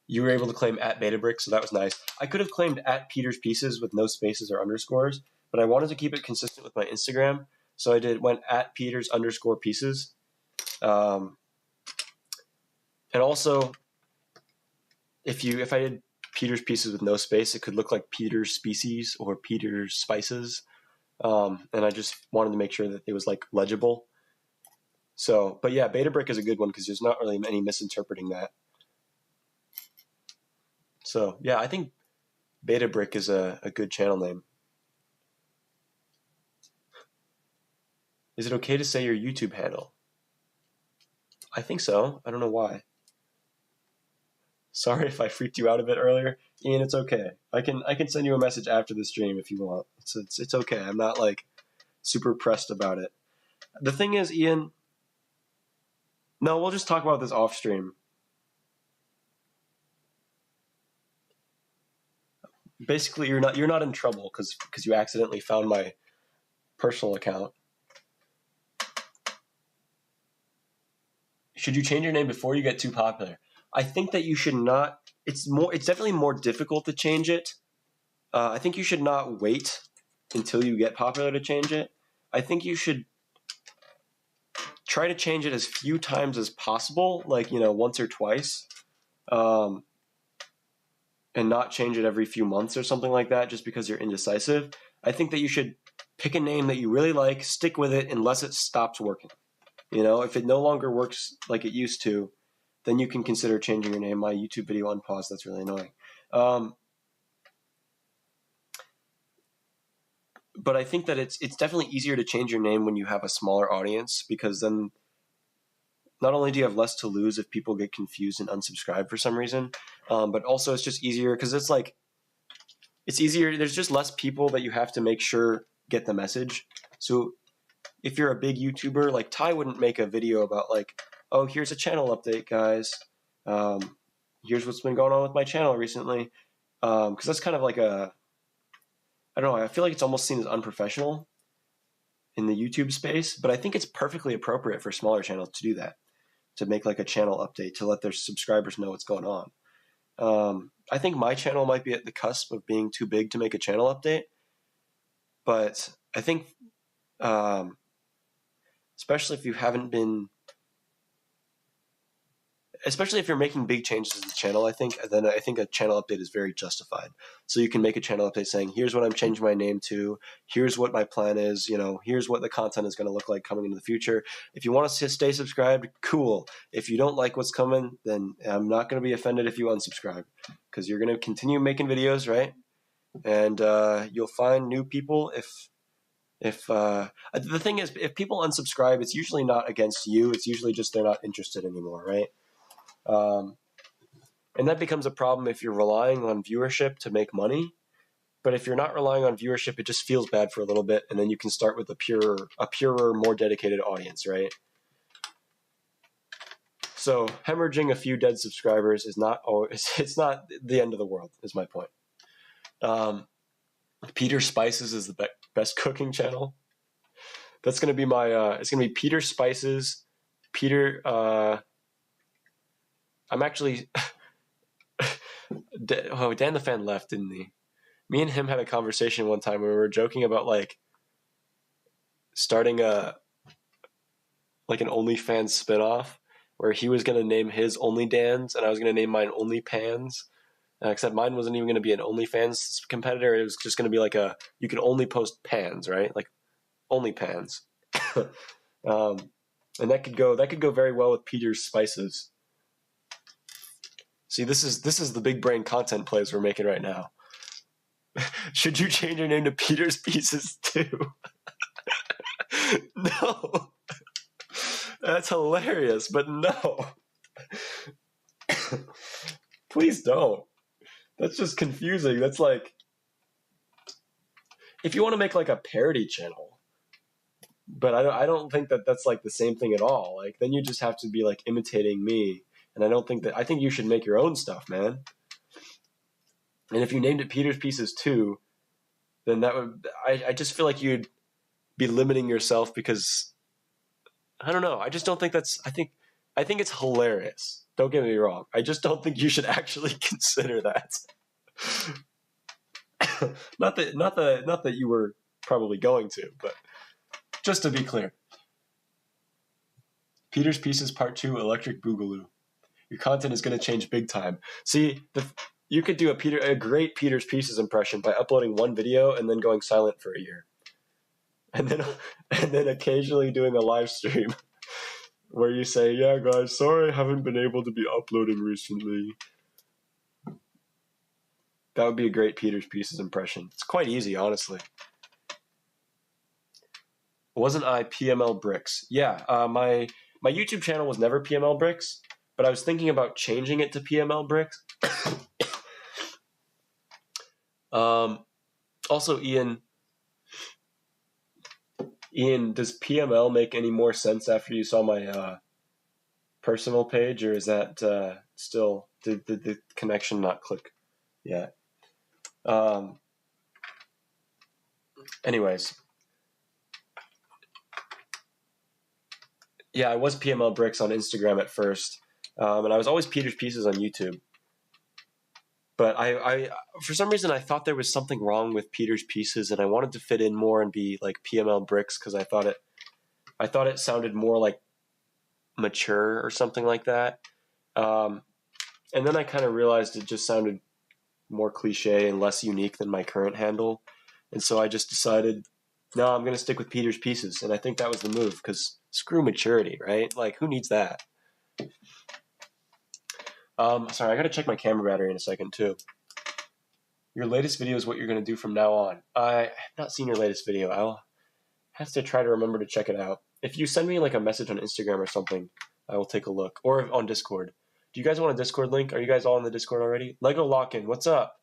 You were able to claim at Betabrick, so that was nice. I could have claimed at Peter's Pieces with no spaces or underscores, but I wanted to keep it consistent with my Instagram, so I went at Peters _ Pieces. And also, if I did Peter's Pieces with no space, it could look like Peter's Species or Peter's Spices. And I just wanted to make sure that it was like legible. So, but yeah, Betabrick is a good one because there's not really any misinterpreting that. So yeah, I think Betabrick is a good channel name. Is it okay to say your YouTube handle? I think so. I don't know why. Sorry if I freaked you out a bit earlier, Ian. It's okay. I can send you a message after the stream if you want. It's okay. I'm not like super pressed about it. The thing is, Ian. No, we'll just talk about this off stream. Basically, you're not in trouble because you accidentally found my personal account. Should you change your name before you get too popular? I think that you should not. It's definitely more difficult to change it. I think you should not wait until you get popular to change it. I think you should try to change it as few times as possible, like once or twice, and not change it every few months or something like that just because you're indecisive. I think that you should pick a name that you really like, stick with it unless it stops working. If it no longer works like it used to, then you can consider changing your name. My YouTube video unpaused. That's really annoying. But I think that it's definitely easier to change your name when you have a smaller audience, because then not only do you have less to lose if people get confused and unsubscribe for some reason, but also it's just easier because it's easier. There's just less people that you have to make sure get the message. So if you're a big YouTuber, like Ty wouldn't make a video about like, oh, here's a channel update, guys. Here's what's been going on with my channel recently. Because that's kind of like I don't know, I feel like it's almost seen as unprofessional in the YouTube space, but I think it's perfectly appropriate for smaller channels to do that, to make like a channel update, to let their subscribers know what's going on. I think my channel might be at the cusp of being too big to make a channel update, but I think especially if you haven't been especially if you're making big changes to the channel, I think a channel update is very justified. So you can make a channel update saying, here's what I'm changing my name to, here's what my plan is, here's what the content is going to look like coming into the future. If you want to stay subscribed, cool. If you don't like what's coming, then I'm not going to be offended if you unsubscribe, because you're going to continue making videos, right? And you'll find new people if the thing is, if people unsubscribe, it's usually not against you. It's usually just they're not interested anymore, right? And that becomes a problem if you're relying on viewership to make money. But if you're not relying on viewership, it just feels bad for a little bit, and then you can start with a purer, more dedicated audience, right? So hemorrhaging a few dead subscribers is not it's not the end of the world, is my point. Peter Spices is the best cooking channel. That's going to be my, it's going to be Peter Spices. I'm actually, Dan the Fan left, didn't he? Me and him had a conversation one time where we were joking about like starting an OnlyFans spinoff where he was going to name his Only Dans and I was going to name mine Only Pans. Except mine wasn't even going to be an OnlyFans competitor. It was just going to be like you can only post pans, right? Like only pans. And that could go very well with Peter's Spices. See, this is the big brain content plays we're making right now. Should you change your name to Peter's Pieces too? No. That's hilarious, but no. Please don't. That's just confusing. That's like, if you want to make like a parody channel, but I don't think that's like the same thing at all. Like then you just have to be like imitating me, and I think you should make your own stuff, man. And if you named it Peter's Pieces too, then that would I just feel like you'd be limiting yourself because I don't know. I just don't think I think it's hilarious. Don't get me wrong. I just don't think you should actually consider that. Not that you were probably going to, but just to be clear. Peter's Pieces Part 2, Electric Boogaloo. Your content is going to change big time. See, you could do a great Peter's Pieces impression by uploading one video and then going silent for a year. And then occasionally doing a live stream where you say, yeah, guys, sorry I haven't been able to be uploading recently. That would be a great Peter's Pieces impression. It's quite easy, honestly. Wasn't I PML Bricks? Yeah, my YouTube channel was never PML Bricks, but I was thinking about changing it to PML Bricks. Also, Ian, does PML make any more sense after you saw my personal page, or is that still did the connection not click yet? Anyways, yeah, I was PML Bricks on Instagram at first, and I was always Peter's Pieces on YouTube. But I for some reason I thought there was something wrong with Peter's Pieces, and I wanted to fit in more and be like PML Bricks because I thought it sounded more like mature or something like that. And then I kind of realized it just sounded more cliche and less unique than my current handle, and so I just decided, no, I'm going to stick with Peter's Pieces, and I think that was the move because screw maturity, right? Like, who needs that? Sorry, I gotta check my camera battery in a second too. Your latest video is what you're gonna do from now on. I have not seen your latest video. I'll have to try to remember to check it out. If you send me like a message on Instagram or something, I will take a look. Or on Discord. Do you guys want a Discord link? Are you guys all in the Discord already? Lego Lock-in, what's up?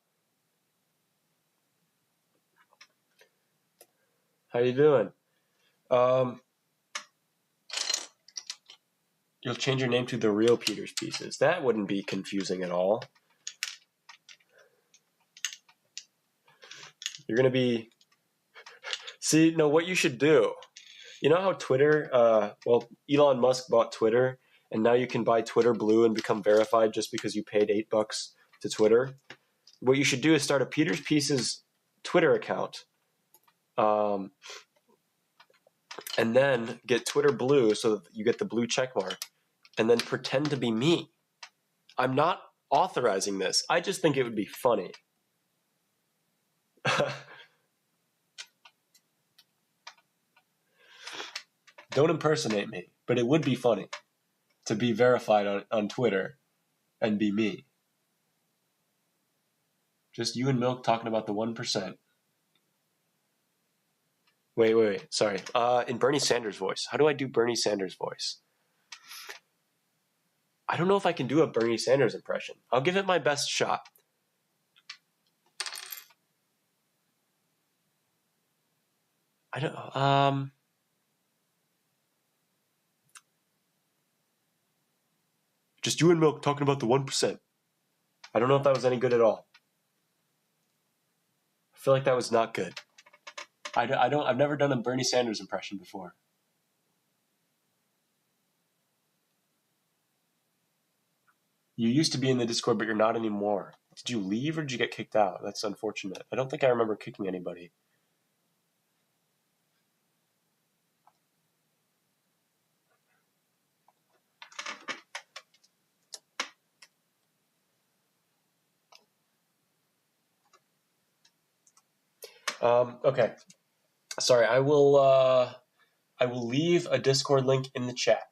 How you doing? You'll change your name to The Real Peter's Pieces. That wouldn't be confusing at all. You're going to be... See, no, what you should do... You know how Twitter... Elon Musk bought Twitter, and now you can buy Twitter Blue and become verified just because you paid $8 to Twitter? What you should do is start a Peter's Pieces Twitter account. And then get Twitter Blue so that you get the blue check mark. And then pretend to be me. I'm not authorizing this. I just think it would be funny. Don't impersonate me, but it would be funny to be verified on Twitter and be me. Just you and Milk talking about the 1%. Wait. Sorry. In Bernie Sanders' voice. How do I do Bernie Sanders' voice? I don't know if I can do a Bernie Sanders impression. I'll give it my best shot. I don't know. Just you and Milk talking about the 1%. I don't know if that was any good at all. I feel like that was not good. I've never done a Bernie Sanders impression before. You used to be in the Discord, but you're not anymore. Did you leave or did you get kicked out? That's unfortunate. I don't think I remember kicking anybody. Okay. Sorry, I will leave a Discord link in the chat.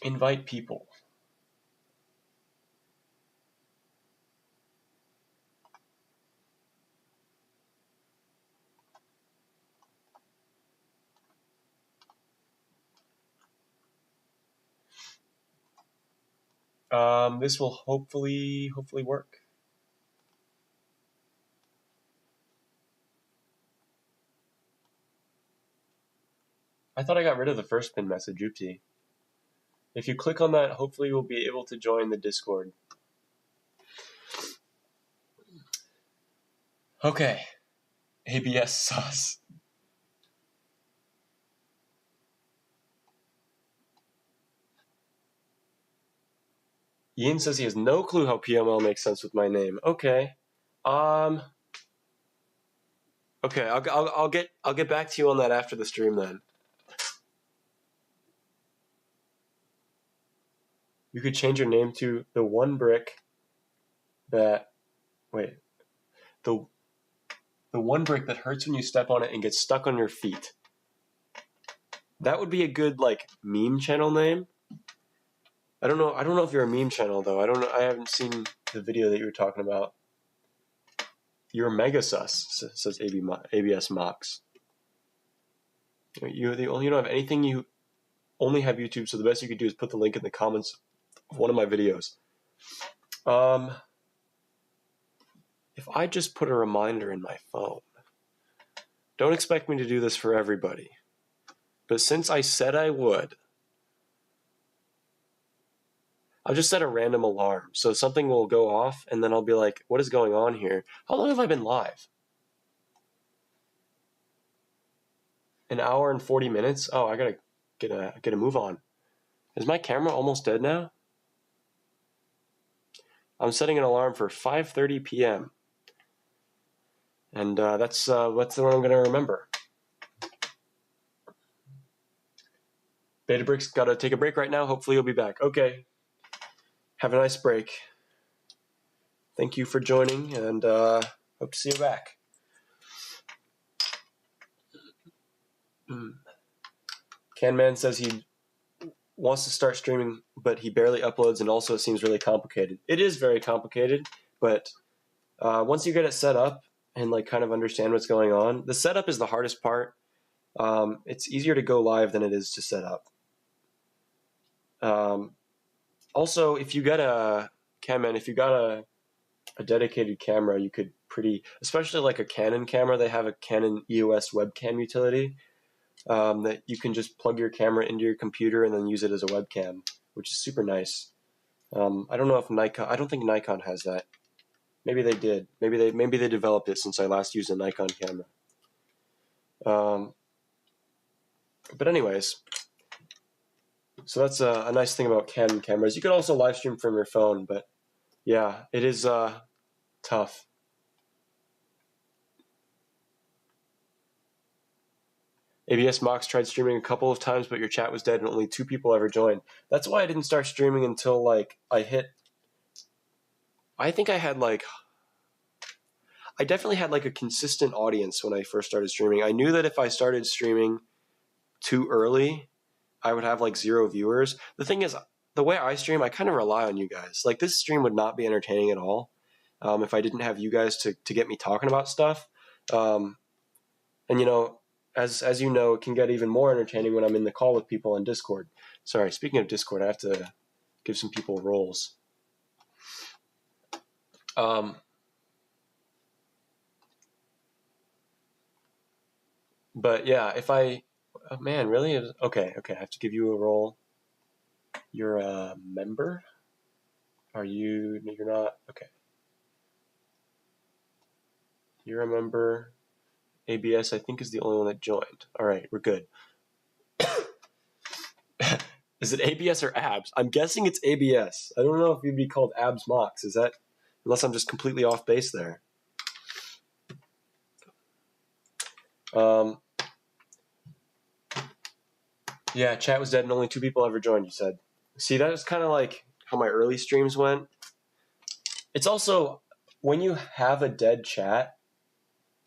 Invite people. This will hopefully work. I thought I got rid of the first pin message, oopsie. If you click on that, hopefully you'll be able to join the Discord. Okay. ABS sauce. Ian says he has no clue how PML makes sense with my name. Okay. Okay, I'll get back to you on that after the stream then. You could change your name to the one brick that the one brick that hurts when you step on it and gets stuck on your feet. That would be a good like meme channel name. I don't know if you're a meme channel though. I haven't seen the video that you were talking about. You're mega sus, says ABS Mox. You don't have anything. You only have YouTube, so the best you could do is put the link in the comments of one of my videos. If I just put a reminder in my phone, don't expect me to do this for everybody, but since I said I would, I'll just set a random alarm. So something will go off, and then I'll be like, what is going on here? How long have I been live? An hour and 40 minutes? Oh, I gotta get a move on. Is my camera almost dead now? I'm setting an alarm for 5:30 p.m. And that's what I'm gonna remember. Betabrick's gotta take a break right now. Hopefully you'll be back. Okay. Have a nice break. Thank you for joining, and hope to see you back. Canman says he wants to start streaming, but he barely uploads, and also it seems really complicated. It is very complicated, but once you get it set up and like kind of understand what's going on, the setup is the hardest part. It's easier to go live than it is to set up. Also, if you get a dedicated camera, you could especially like a Canon camera, they have a Canon EOS webcam utility that you can just plug your camera into your computer and then use it as a webcam, which is super nice. I don't know if I don't think Nikon has that. Maybe they did. Maybe they developed it since I last used a Nikon camera. But anyways, so that's a nice thing about Canon cameras. You can also live stream from your phone, but yeah, it is tough. ABS Mox tried streaming a couple of times, but your chat was dead and only 2 people ever joined. That's why I didn't start streaming until like I think I definitely had like a consistent audience when I first started streaming. I knew that if I started streaming too early, I would have like 0 viewers. The thing is, the way I stream, I kind of rely on you guys. Like this stream would not be entertaining at all if I didn't have you guys to get me talking about stuff. And you know, as you know, it can get even more entertaining when I'm in the call with people on Discord. Sorry, speaking of Discord, I have to give some people roles. But yeah, if I, oh man, really? Okay, I have to give you a role. You're a member? Are you, you're not? Okay. You're a member. ABS, I think, is the only one that joined. All right, we're good. Is it ABS or ABS? I'm guessing it's ABS. I don't know if you'd be called ABS Mox. Is that, unless I'm just completely off base there. Yeah, chat was dead and only 2 people ever joined, you said. See, that was kind of like how my early streams went. It's also, when you have a dead chat,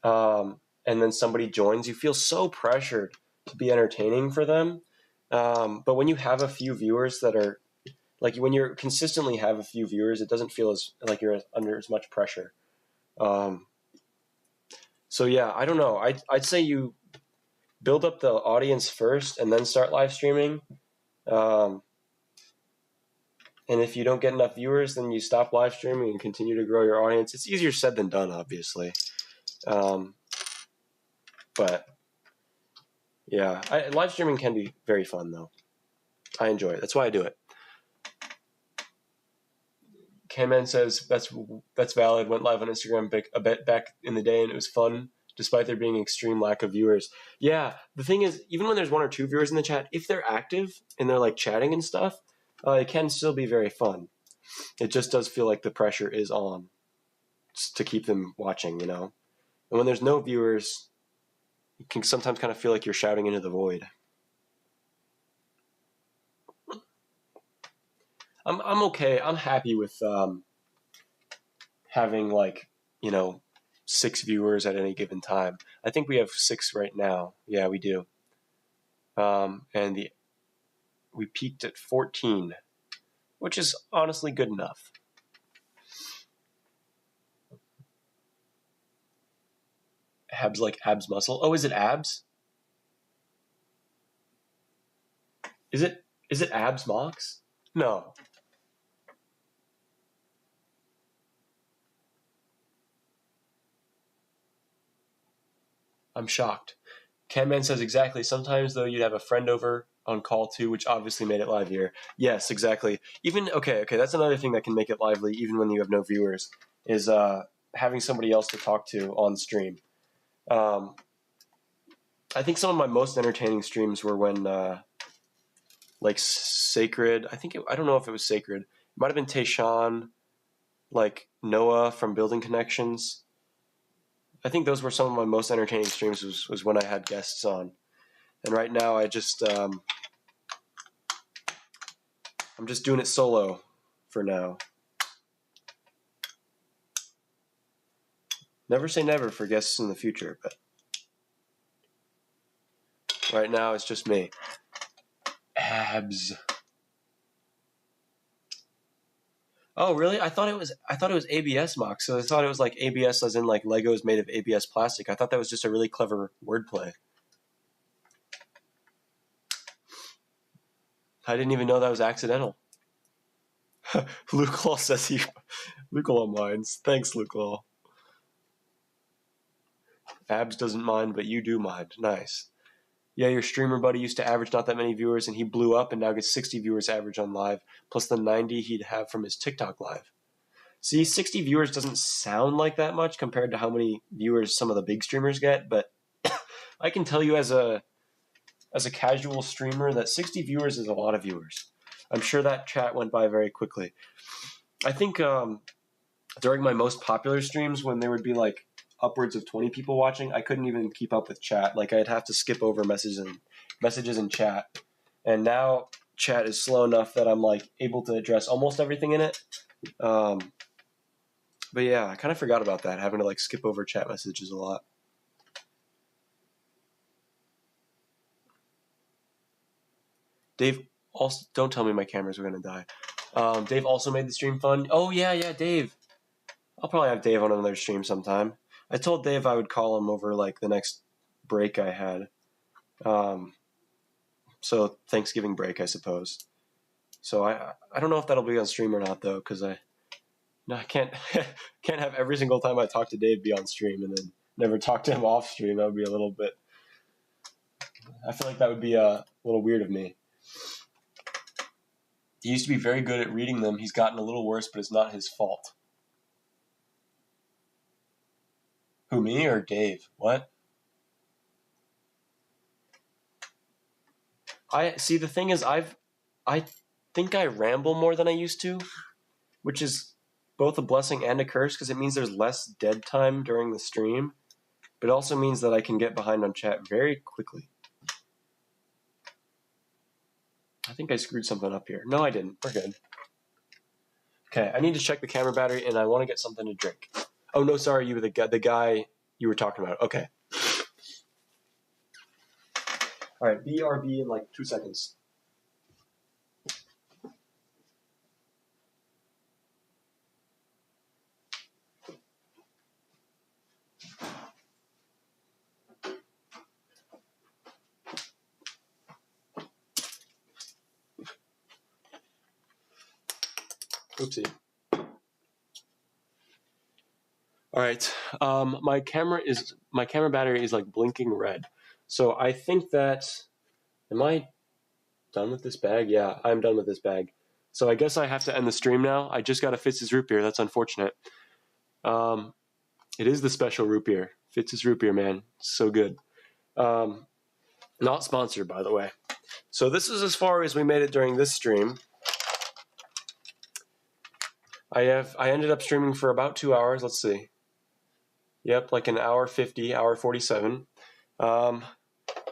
and then somebody joins, you feel so pressured to be entertaining for them. But when you have a few viewers that are, like when you consistently have a few viewers, it doesn't feel as like you're under as much pressure. So yeah, I don't know. I'd say you build up the audience first and then start live streaming. And if you don't get enough viewers, then you stop live streaming and continue to grow your audience. It's easier said than done, obviously. But yeah, live streaming can be very fun, though. I enjoy it. That's why I do it. K-Man says that's valid. Went live on Instagram a bit back in the day, and it was fun, despite there being extreme lack of viewers. Yeah, the thing is, even when there's 1 or 2 viewers in the chat, if they're active and they're like chatting and stuff, it can still be very fun. It just does feel like the pressure is on to keep them watching, you know? And when there's no viewers, you can sometimes kind of feel like you're shouting into the void. I'm okay. I'm happy with having like, you know, 6 viewers at any given time. I think we have 6 right now. Yeah, we do. And we peaked at 14, which is honestly good enough. Abs like abs muscle. Oh, is it abs? Is it abs Mox? No. I'm shocked. Camman says exactly. Sometimes though you'd have a friend over on call too, which obviously made it livelier. Yes, exactly. Even okay, that's another thing that can make it lively even when you have no viewers is having somebody else to talk to on stream. I think some of my most entertaining streams were when like Sacred. I don't know if it was Sacred. It might have been Tayshawn, like Noah from Building Connections. I think those were some of my most entertaining streams was when I had guests on. And right now I just I'm just doing it solo for now. Never say never for guests in the future, but right now it's just me. Abs. Oh, really? I thought it was ABS Mox. So I thought it was like ABS as in like Legos made of ABS plastic. I thought that was just a really clever wordplay. I didn't even know that was accidental. Luke Law says Luke Law minds. Thanks, Luke Law. Abs doesn't mind, but you do mind. Nice. Yeah, your streamer buddy used to average not that many viewers, and he blew up and now gets 60 viewers average on live, plus the 90 he'd have from his TikTok live. See, 60 viewers doesn't sound like that much compared to how many viewers some of the big streamers get, but I can tell you as a casual streamer that 60 viewers is a lot of viewers. I'm sure that chat went by very quickly. I think during my most popular streams when there would be like upwards of 20 people watching, I couldn't even keep up with chat. Like I'd have to skip over messages in chat. And now chat is slow enough that I'm like able to address almost everything in it. But yeah, I kind of forgot about that, having to like skip over chat messages a lot. Dave, also, don't tell me my cameras are going to die. Dave also made the stream fun. Oh, yeah, Dave. I'll probably have Dave on another stream sometime. I told Dave I would call him over like the next break I had. So Thanksgiving break, I suppose. So I don't know if that'll be on stream or not, though, because I can't can't have every single time I talk to Dave be on stream and then never talk to him off stream. That would be a little bit. I feel like that would be a little weird of me. He used to be very good at reading them. He's gotten a little worse, but it's not his fault. Who, me or Dave? What? See, the thing is, I think I ramble more than I used to, which is both a blessing and a curse because it means there's less dead time during the stream, but it also means that I can get behind on chat very quickly. I think I screwed something up here. No, I didn't. We're good. Okay, I need to check the camera battery, and I want to get something to drink. Oh, no, sorry, you were the guy you were talking about. Okay. All right, BRB in like 2 seconds. Oopsie. All right, my camera battery is like blinking red. So I think that, am I done with this bag? Yeah, I'm done with this bag. So I guess I have to end the stream now. I just got a Fitz's root beer. That's unfortunate. It is the special root beer. Fitz's root beer, man. It's so good. Not sponsored, by the way. So this is as far as we made it during this stream. I ended up streaming for about 2 hours. Let's see. Yep, like an hour 50, hour 47.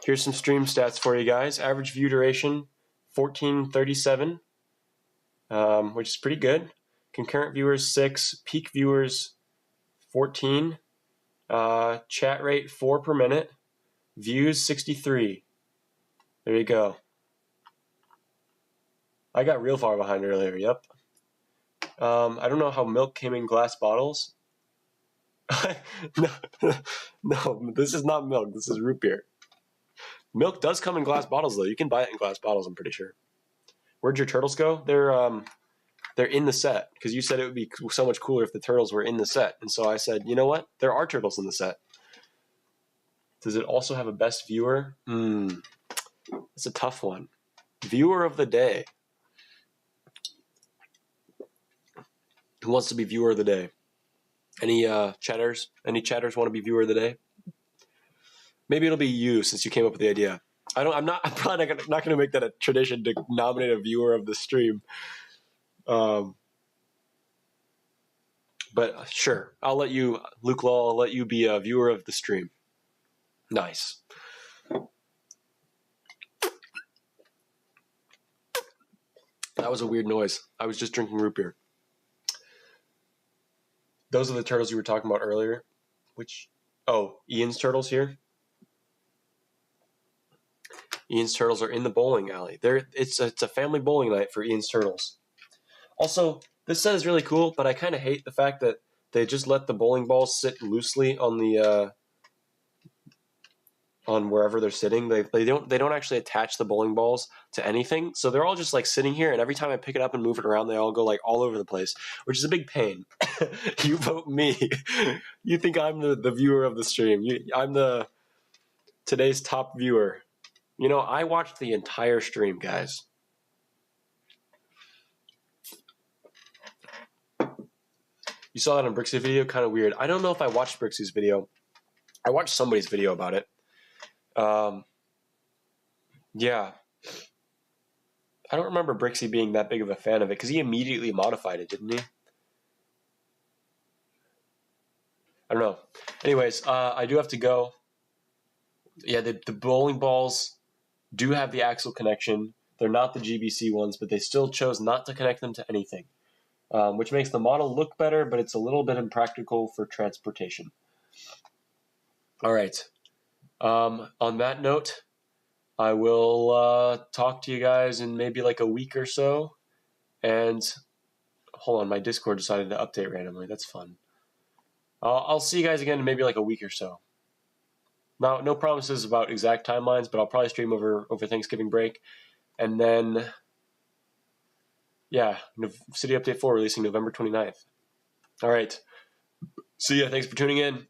Here's some stream stats for you guys. Average view duration, 1437, which is pretty good. Concurrent viewers, 6. Peak viewers, 14. Chat rate, 4 per minute. Views, 63. There you go. I got real far behind earlier, yep. I don't know how milk came in glass bottles. No, this is not milk. This is root beer. Milk does come in glass bottles, though. You can buy it in glass bottles, I'm pretty sure. Where'd your turtles go? They're in the set, because you said it would be so much cooler if the turtles were in the set. And so I said, you know what? There are turtles in the set. Does it also have a best viewer? It's a tough one. Viewer of the day. Who wants to be viewer of the day? Any chatters? Any chatters want to be viewer of the day? Maybe it'll be you since you came up with the idea. I'm probably not going to make that a tradition to nominate a viewer of the stream. But sure, I'll let you, Luke Law. I'll let you be a viewer of the stream. Nice. That was a weird noise. I was just drinking root beer. Those are the turtles you were talking about earlier. Ian's turtles here. Ian's turtles are in the bowling alley. It's a family bowling night for Ian's turtles. Also, this set is really cool, but I kind of hate the fact that they just let the bowling balls sit loosely on the on wherever they're sitting. They don't actually attach the bowling balls to anything, so they're all just like sitting here. And every time I pick it up and move it around, they all go like all over the place, which is a big pain. You vote me. You think I'm the viewer of the stream? I'm today's top viewer. You know, I watched the entire stream, guys. You saw that on Brixie's video? Kind of weird. I don't know if I watched Brixie's video. I watched somebody's video about it. Yeah. I don't remember Brixie being that big of a fan of it because he immediately modified it, didn't he? I don't know. Anyways, I do have to go. Yeah, the bowling balls do have the axle connection. They're not the GBC ones, but they still chose not to connect them to anything, which makes the model look better, but it's a little bit impractical for transportation. All right. On that note, I will talk to you guys in maybe like a week or so. And hold on, my Discord decided to update randomly. That's fun. I'll see you guys again in maybe like a week or so. Now, no promises about exact timelines, but I'll probably stream over Thanksgiving break. And then, yeah, City Update 4 releasing November 29th. All right. See ya. Thanks for tuning in.